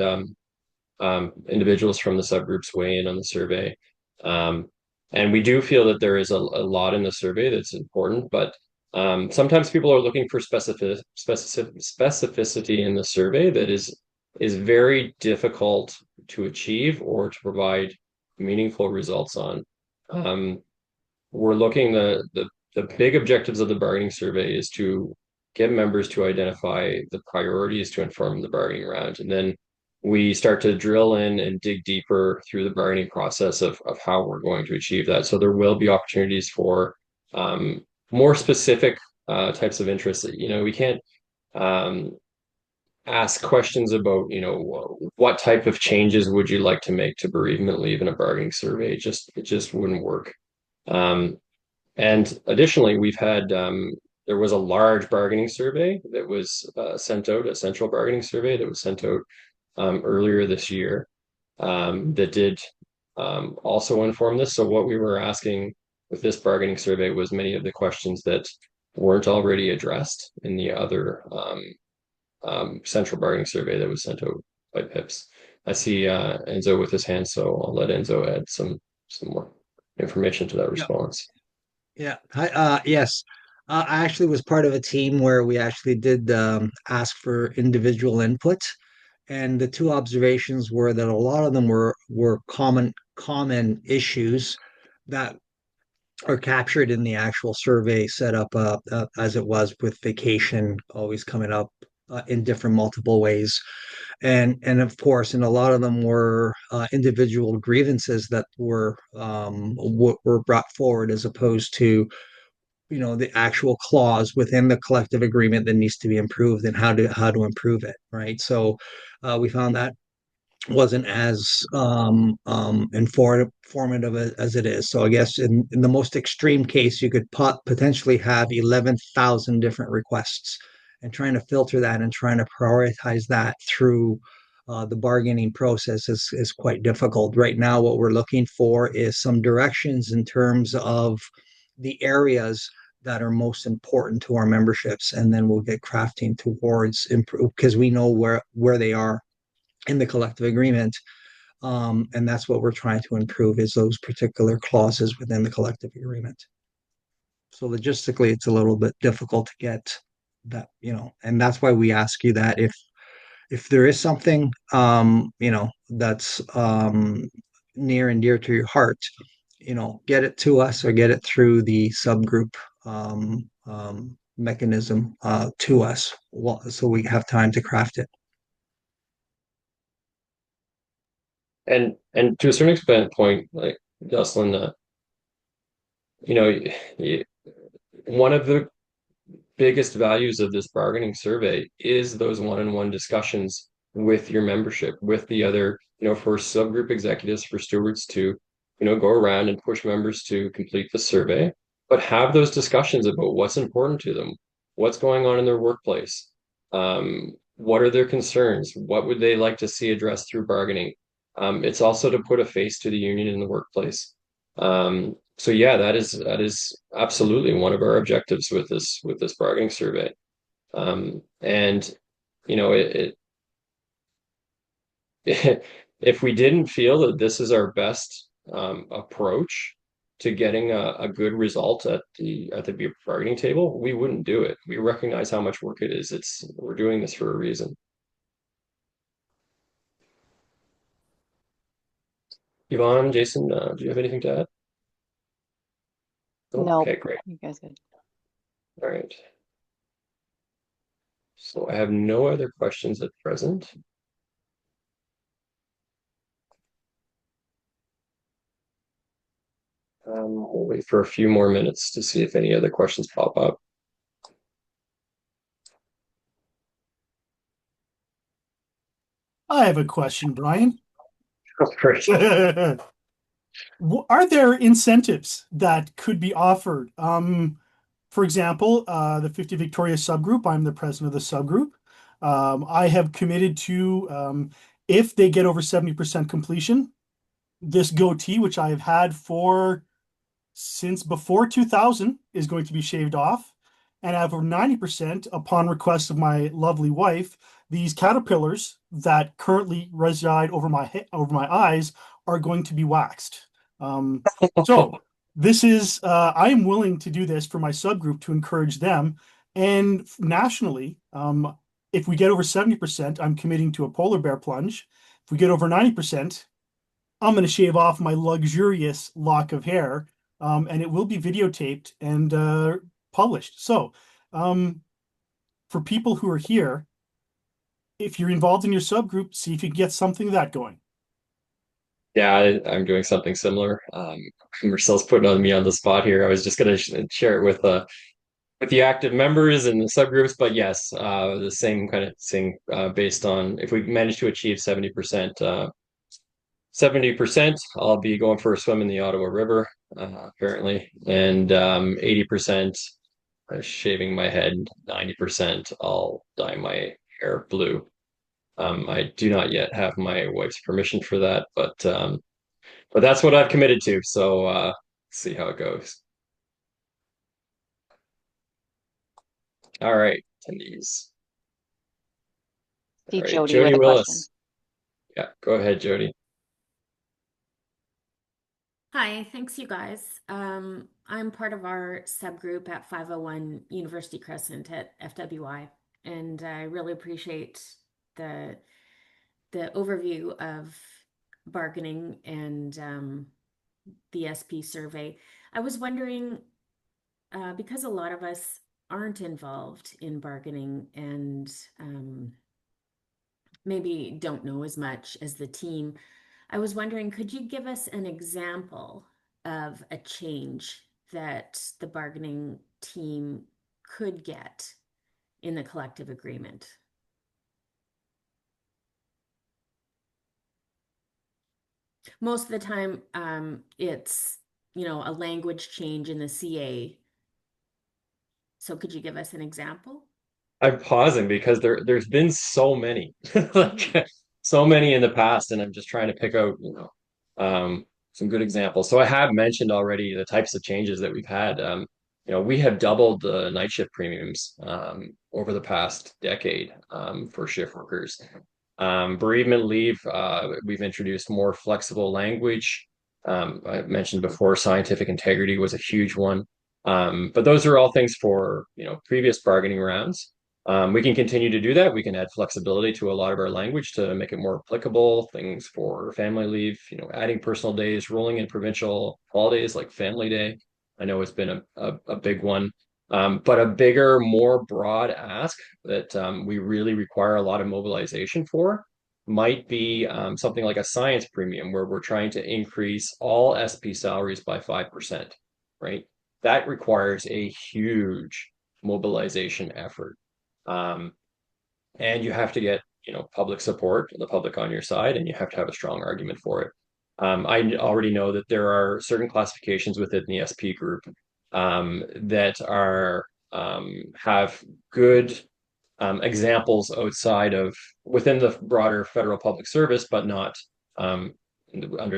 individuals from the subgroups weigh in on the survey, um, and we do feel that there is a lot in the survey that's important, but sometimes people are looking for specificity in the survey that is very difficult to achieve or to provide meaningful results on. We're looking the big objectives of the bargaining survey is to get members to identify the priorities to inform the bargaining round, and then we start to drill in and dig deeper through the bargaining process of how we're going to achieve that. So there will be opportunities for more specific types of interests. You know, we can't um, ask questions about, you know, what type of changes would you like to make to bereavement leave in a bargaining survey. It just wouldn't work. Um, and additionally, we've had there was a large bargaining survey that was sent out, a central bargaining survey that was sent out earlier this year that did also inform this. So what we were asking with this bargaining survey was many of the questions that weren't already addressed in the other central bargaining survey that was sent out by PIPS. I see Enzo with his hand, so I'll let Enzo add some more information to that response. Yeah. Hi, yes. I actually was part of a team where we actually did ask for individual input, and the two observations were that a lot of them were common issues that are captured in the actual survey setup, as it was with vacation always coming up in different multiple ways, and of course, and a lot of them were individual grievances that were brought forward as opposed to, you know, the actual clause within the collective agreement that needs to be improved and how to improve it, right? So we found that wasn't as informative as it is. So I guess in the most extreme case, you could potentially have 11,000 different requests, and trying to filter that and trying to prioritize that through the bargaining process is quite difficult. Right now, what we're looking for is some directions in terms of the areas that are most important to our memberships, and then we'll get crafting towards improve because we know where they are in the collective agreement. And that's what we're trying to improve is those particular clauses within the collective agreement. So logistically, it's a little bit difficult to get that, you know, and that's why we ask you that if there is something, you know, that's near and dear to your heart, you know, get it to us or get it through the subgroup mechanism to us, so we have time to craft it. And to a certain extent point, like Jocelyn, you know, one of the biggest values of this bargaining survey is those one-on-one discussions with your membership, with the other, you know, for subgroup executives, for stewards to, you know, go around and push members to complete the survey, but have those discussions about what's important to them, what's going on in their workplace, what are their concerns, what would they like to see addressed through bargaining. It's also to put a face to the union in the workplace. So yeah, that is absolutely one of our objectives with this bargaining survey. And you know, if we didn't feel that this is our best approach to getting a good result at the bargaining table, we wouldn't do it. We recognize how much work it is. We're doing this for a reason. Yvonne, Jason, do you have anything to add? No. Okay, great. You guys good. All right. So I have no other questions at present. We'll wait for a few more minutes to see if any other questions pop up. I have a question, Brian. Great. Are there incentives that could be offered? For example, the 50 Victoria subgroup, I'm the president of the subgroup. I have committed to, if they get over 70% completion, this goatee, which I have had for since before 2000, is going to be shaved off. And over 90%, upon request of my lovely wife, these caterpillars that currently reside over my eyes are going to be waxed. So this is I am willing to do this for my subgroup to encourage them. And nationally, if we get over 70%, I'm committing to a polar bear plunge. If we get over 90%, I'm going to shave off my luxurious lock of hair, and it will be videotaped and published. So, for people who are here, if you're involved in your subgroup, see if you can get something of that going. Yeah, I'm doing something similar. Marcel's putting on me on the spot here. I was just going to share it with the active members and the subgroups, but yes, the same kind of thing based on if we manage to achieve 70%, 70%, I'll be going for a swim in the Ottawa River, apparently, and 80% shaving my head, 90% I'll dye my hair blue. I do not yet have my wife's permission for that, but that's what I've committed to. So see how it goes. All right, attendees. See All right, Jody Jody with a Willis. question. Yeah, go ahead, Jody. Hi, thanks you guys. I'm part of our subgroup at 501 University Crescent at FWI, and I really appreciate the overview of bargaining and the SP survey. I was wondering, because a lot of us aren't involved in bargaining and maybe don't know as much as the team, I was wondering, could you give us an example of a change that the bargaining team could get in the collective agreement? Most of the time, it's, a language change in the CA. So could you give us an example? I'm pausing because there's been so many, like so many in the past, and I'm just trying to pick out, some good examples. So I have mentioned already the types of changes that we've had. We have doubled the night shift premiums over the past decade for shift workers. Bereavement leave, we've introduced more flexible language. I mentioned before, scientific integrity was a huge one. But those are all things for, previous bargaining rounds. We can continue to do that. We can add flexibility to a lot of our language to make it more applicable. Things for family leave, adding personal days, rolling in provincial holidays like Family Day. I know it's been a big one. But a bigger, more broad ask that we really require a lot of mobilization for might be something like a science premium, where we're trying to increase all SP salaries by 5%, right? That requires a huge mobilization effort. And you have to get, public support, the public on your side, and you have to have a strong argument for it. I already know that there are certain classifications within the SP group that are have good examples outside of within the broader federal public service, but not under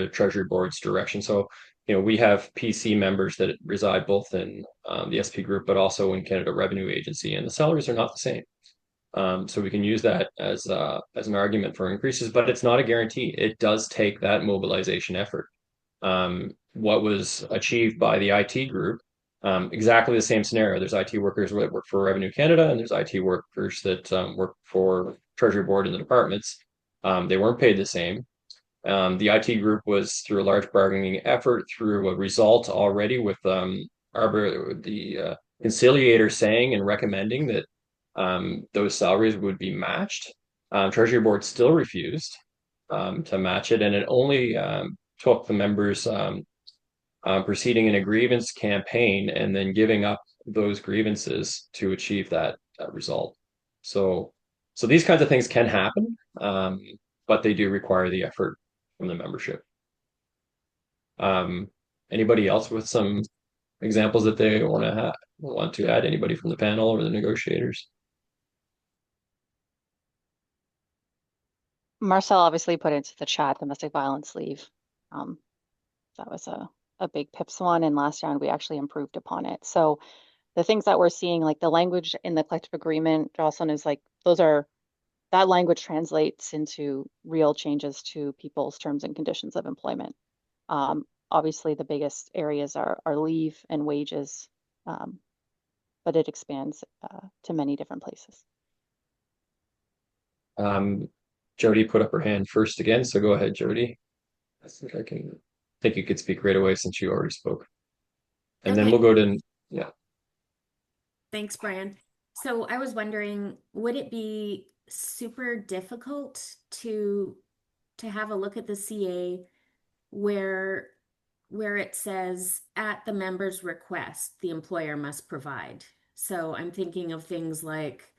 the Treasury Board's direction. So, we have PC members that reside both in the SP group, but also in Canada Revenue Agency, and the salaries are not the same. So we can use that as an argument for increases, but it's not a guarantee. It does take that mobilization effort. What was achieved by the IT group, exactly the same scenario. There's IT workers that work for Revenue Canada, and there's IT workers that work for Treasury Board in the departments. They weren't paid the same. The IT group was through a large bargaining effort, through a result already with the conciliator saying and recommending that those salaries would be matched. Treasury Board still refused to match it, and it only took the members proceeding in a grievance campaign and then giving up those grievances to achieve that result. So these kinds of things can happen, but they do require the effort from the membership. Anybody else with some examples that they want to add? Anybody from the panel or the negotiators? Marcel obviously put into the chat domestic violence leave. That was a big PIPS one, and last round we actually improved upon it. So the things that we're seeing, like the language in the collective agreement, Jocelyn, is like that language translates into real changes to people's terms and conditions of employment. Obviously, the biggest areas are leave and wages, but it expands to many different places. Jody put up her hand first again, so go ahead, Jody. I think you could speak right away since you already spoke. And then Okay. we'll go to, yeah. Thanks, Brian. So I was wondering, would it be super difficult to have a look at the CA where it says at the member's request, the employer must provide? So I'm thinking of things like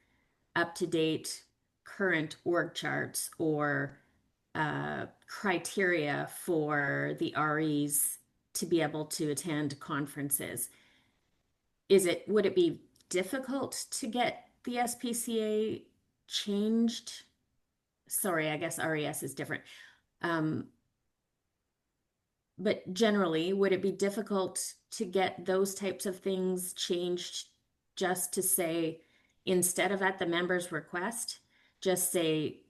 up-to-date current org charts or criteria for the REs to be able to attend conferences. Would it be difficult to get the SPCA changed? Sorry, I guess RES is different. But generally, would it be difficult to get those types of things changed just to say, instead of at the member's request, just say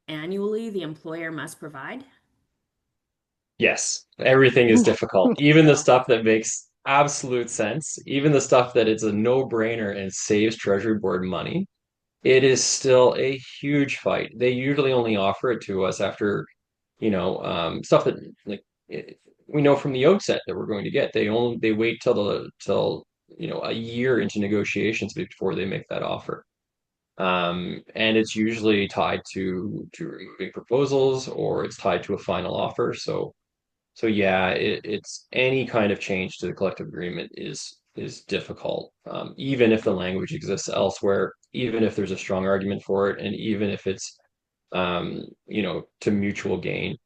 annually the employer must provide? Yes, everything is difficult. Even the stuff that makes absolute sense, even the stuff that it's a no-brainer and saves Treasury Board money, it is still a huge fight. They usually only offer it to us after, stuff that like we know from the outset that we're going to get. They wait till a year into negotiations before they make that offer. And it's usually tied to removing proposals or it's tied to a final offer. So yeah, it's any kind of change to the collective agreement is difficult, even if the language exists elsewhere, even if there's a strong argument for it, and even if it's to mutual gain.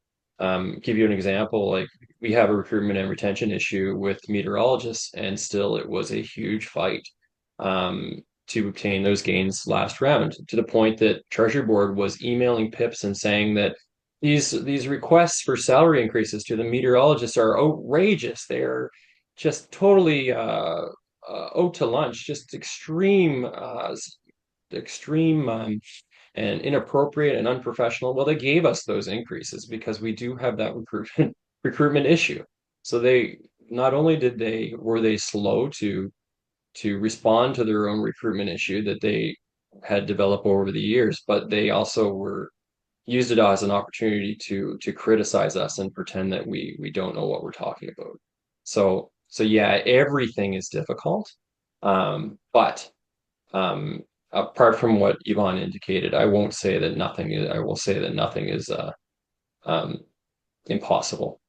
Give you an example, like we have a recruitment and retention issue with meteorologists, and still it was a huge fight to obtain those gains last round, to the point that Treasury Board was emailing PIPs and saying that these requests for salary increases to the meteorologists are outrageous. They're just totally out to lunch, just extreme and inappropriate and unprofessional. Well, they gave us those increases because we do have that recruitment issue. So they not only were they slow to respond to their own recruitment issue that they had developed over the years, but they also used it as an opportunity to criticize us and pretend that we don't know what we're talking about. So yeah, everything is difficult. But apart from what Yvonne indicated, I won't say that nothing is, I will say that nothing is impossible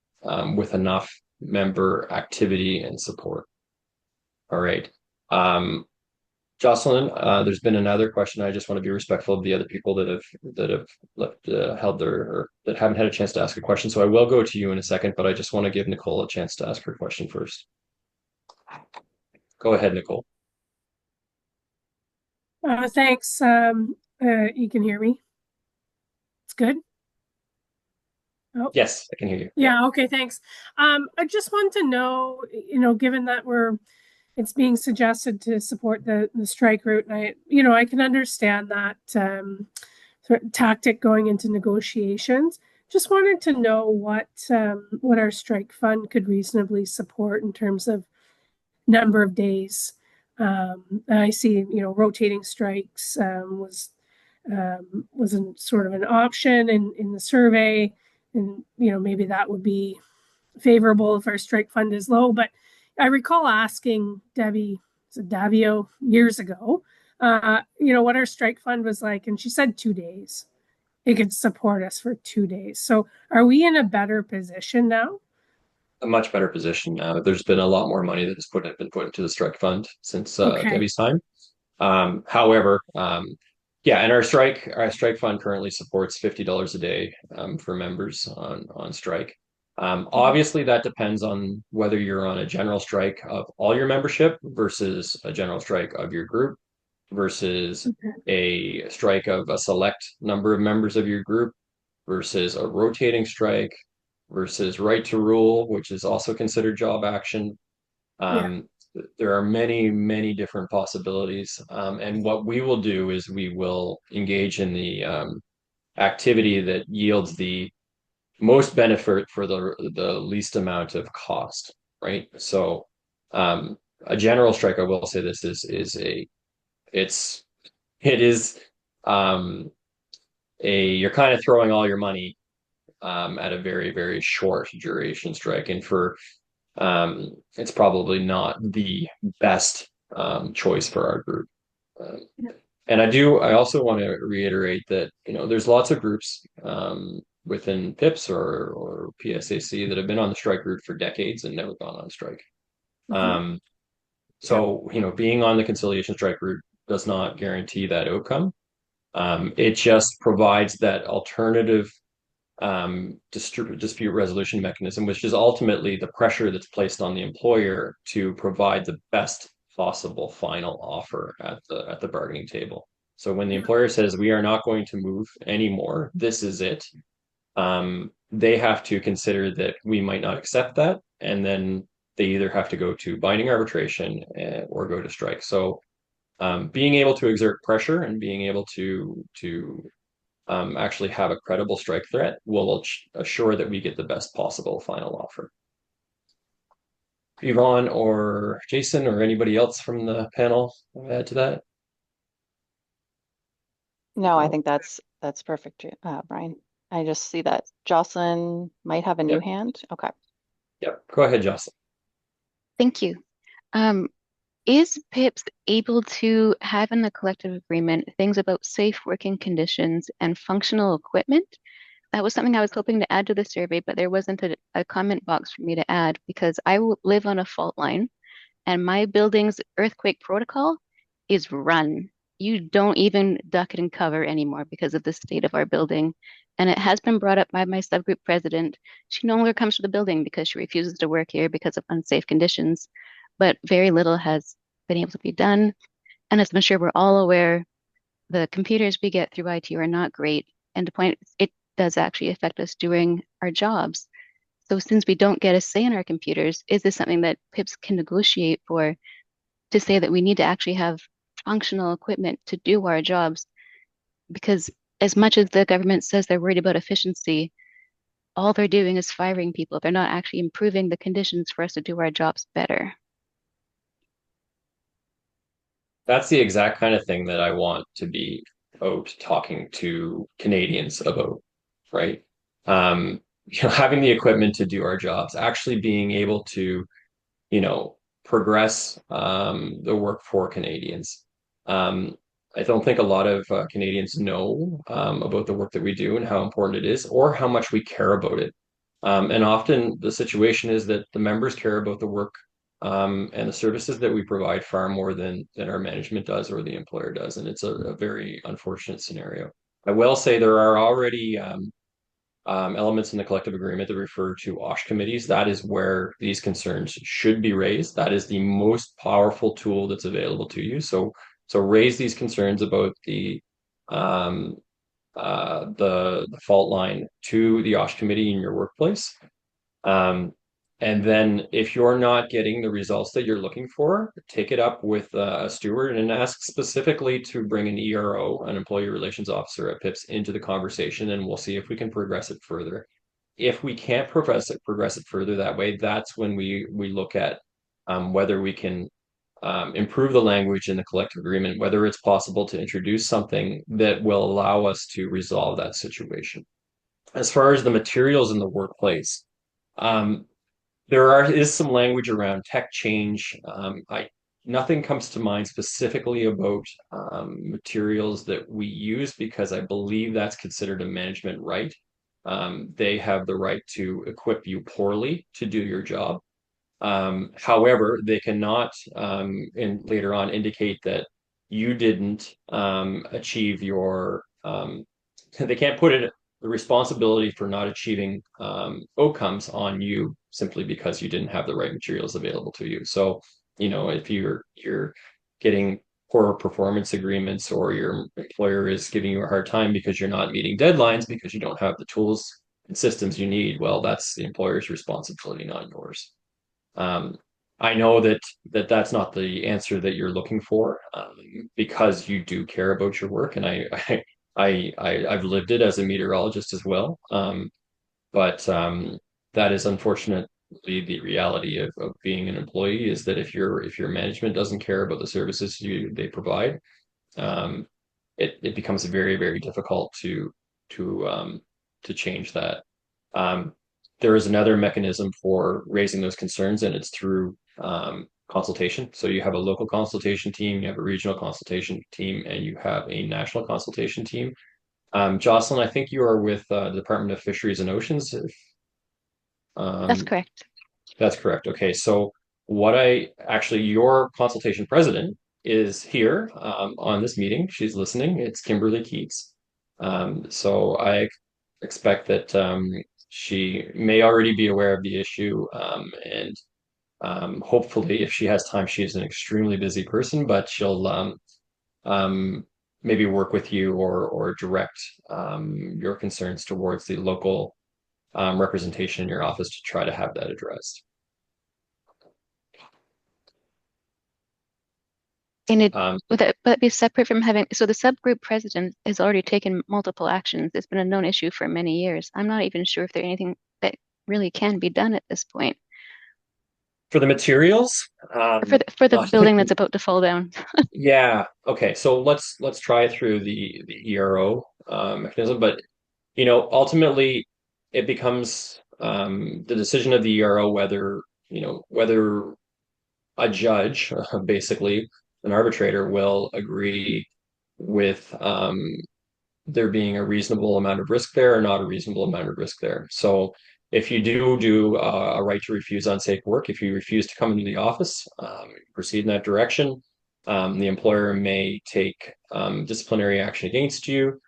with enough member activity and support. All right. Jocelyn, there's been another question. I just want to be respectful of the other people that have left, or that haven't had a chance to ask a question. So I will go to you in a second, but I just want to give Nicole a chance to ask her question first. Go ahead, Nicole. Thanks. You can hear me? It's good? Oh. Yes, I can hear you. Yeah, okay, thanks. I just want to know, given that it's being suggested to support the strike route, and I can understand that sort of tactic going into negotiations. Just wanted to know what our strike fund could reasonably support in terms of number of days. I see, rotating strikes was sort of an option in the survey, and maybe that would be favorable if our strike fund is low. But I recall asking Debbie Davio years ago, what our strike fund was like, and she said 2 days. It could support us for 2 days. So are we in a better position now? A much better position now. There's been a lot more money that has been put into the strike fund since Debbie's time. However, yeah, and our strike fund currently supports $50 a day for members on strike. Obviously, that depends on whether you're on a general strike of all your membership versus a general strike of your group versus a strike of a select number of members of your group. versus a rotating strike versus right to rule, which is also considered job action. There are many, many different possibilities. And what we will do is we will engage in the activity that yields the most benefit for the least amount of cost, right? So a general strike, I will say this it is you're kind of throwing all your money at a very, very short duration strike. And for it's probably not the best choice for our group. And I also want to reiterate that, there's lots of groups within PIPS or PSAC that have been on the strike route for decades and never gone on strike. So, being on the conciliation strike route does not guarantee that outcome. It just provides that alternative dispute resolution mechanism, which is ultimately the pressure that's placed on the employer to provide the best possible final offer at the bargaining table. So when the employer says we are not going to move anymore, this is it, they have to consider that we might not accept that, and then they either have to go to binding arbitration or go to strike. So being able to exert pressure and being able to actually have a credible strike threat will assure that we get the best possible final offer. Yvonne or Jason or anybody else from the panel add to that? No, I think that's perfect, Brian. I just see that Jocelyn might have a new hand. Okay. Yep. Go ahead, Jocelyn. Thank you. Is PIPS able to have in the collective agreement things about safe working conditions and functional equipment? That was something I was hoping to add to the survey, but there wasn't a comment box for me to add because I live on a fault line and my building's earthquake protocol is run. You don't even duck and cover anymore because of the state of our building. And it has been brought up by my subgroup president. She no longer comes to the building because she refuses to work here because of unsafe conditions. But very little has been able to be done. And as I'm sure we're all aware, the computers we get through IT are not great. And to point, it does actually affect us doing our jobs. So since we don't get a say in our computers, is this something that PIPS can negotiate for to say that we need to actually have functional equipment to do our jobs? Because as much as the government says they're worried about efficiency, all they're doing is firing people. They're not actually improving the conditions for us to do our jobs better. That's the exact kind of thing that I want to be out talking to Canadians about, right? Having the equipment to do our jobs, actually being able to, progress the work for Canadians. I don't think a lot of Canadians know about the work that we do and how important it is, or how much we care about it. And often the situation is that the members care about the work and the services that we provide far more than our management does or the employer does. And it's a very unfortunate scenario. I will say there are already elements in the collective agreement that refer to OSH committees. That is where these concerns should be raised. That is the most powerful tool that's available to you. So raise these concerns about the fault line to the OSH committee in your workplace. And then if you're not getting the results that you're looking for, take it up with a steward and ask specifically to bring an ERO, an employee relations officer at PIPS, into the conversation, and we'll see if we can progress it further. If we can't progress it further that way, that's when we look at whether we can improve the language in the collective agreement, whether it's possible to introduce something that will allow us to resolve that situation. As far as the materials in the workplace, there is some language around tech change. Nothing comes to mind specifically about materials that we use because I believe that's considered a management right. They have the right to equip you poorly to do your job. However, they cannot later on indicate that you didn't achieve your. They can't put the responsibility for not achieving outcomes on you simply because you didn't have the right materials available to you. So, if you're getting poor performance agreements, or your employer is giving you a hard time because you're not meeting deadlines because you don't have the tools and systems you need, well, that's the employer's responsibility, not yours. I know that's not the answer that you're looking for, because you do care about your work, and I've lived it as a meteorologist as well. But that is unfortunately the reality of being an employee, is that if your management doesn't care about the services they provide, it becomes very, very difficult to change that. There is another mechanism for raising those concerns, and it's through consultation. So you have a local consultation team, you have a regional consultation team, and you have a national consultation team. Jocelyn, I think you are with the Department of Fisheries and Oceans. That's correct. That's correct. Okay, so your consultation president is here on this meeting. She's listening. It's Kimberly Keats. So I expect that she may already be aware of the issue, and hopefully, if she has time, she is an extremely busy person, but she'll maybe work with you or direct your concerns towards the local representation in your office to try to have that addressed. And would that be separate from having, so the subgroup president has already taken multiple actions. It's been a known issue for many years. I'm not even sure if there's anything that really can be done at this point. For the materials? For the building that's about to fall down. Yeah. Okay. So let's try through the ERO mechanism, but ultimately it becomes the decision of the ERO whether a judge, basically an arbitrator, will agree with there being a reasonable amount of risk there or not a reasonable amount of risk there. So if you do a right to refuse unsafe work, if you refuse to come into the office, proceed in that direction, the employer may take disciplinary action against you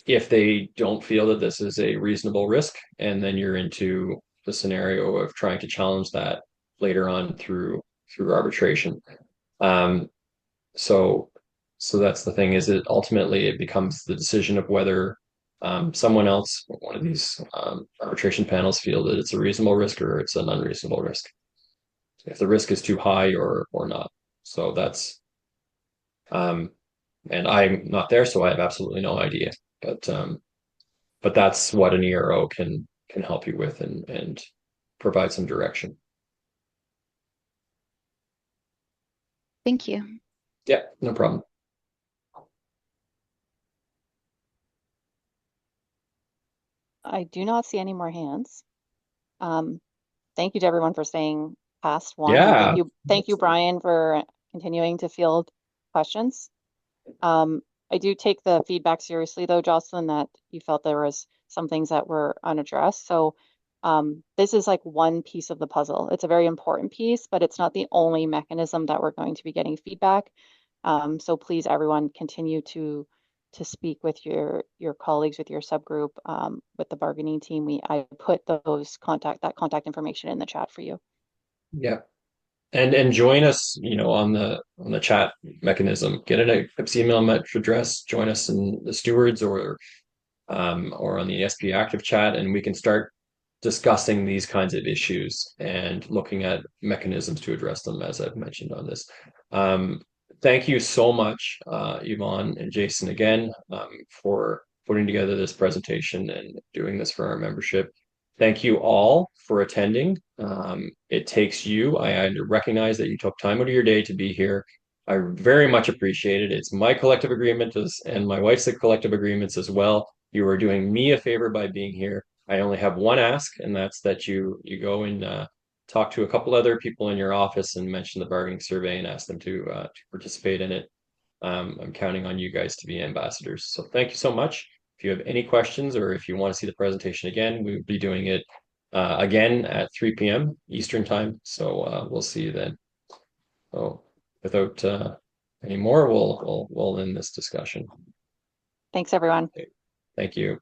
if they don't feel that this is a reasonable risk, and then you're into the scenario of trying to challenge that later on through arbitration. So that's the thing, is it ultimately it becomes the decision of whether someone else, one of these arbitration panels, feel that it's a reasonable risk or it's an unreasonable risk, if the risk is too high or not. So that's and I'm not there, so I have absolutely no idea. But that's what an ERO can help you with and provide some direction. Thank you. Yeah, no problem. I do not see any more hands. Thank you to everyone for staying past one. Yeah. Thank you, Brian, for continuing to field questions. I do take the feedback seriously, though, Jocelyn, that you felt there was some things that were unaddressed. So this is like one piece of the puzzle. It's a very important piece, but it's not the only mechanism that we're going to be getting feedback. So please, everyone, continue to speak with your colleagues, with your subgroup, with the bargaining team. I put that contact information in the chat for you. Yeah. And join us, on the chat mechanism. Get an email address, join us in the stewards or on the SP Active chat, and we can start discussing these kinds of issues and looking at mechanisms to address them, as I've mentioned on this. Thank you so much, Yvonne and Jason, again, for putting together this presentation and doing this for our membership. Thank you all for attending. It takes you. I recognize that you took time out of your day to be here. I very much appreciate it. It's my collective agreement and my wife's collective agreements as well. You are doing me a favor by being here. I only have one ask, and that's that you go and talk to a couple other people in your office and mention the bargaining survey and ask them to participate in it. I'm counting on you guys to be ambassadors. So thank you so much. If you have any questions or if you want to see the presentation again, we will be doing it again at 3 p.m. Eastern time. So we'll see you then. So without any more, we'll end this discussion. Thanks, everyone. Okay. Thank you.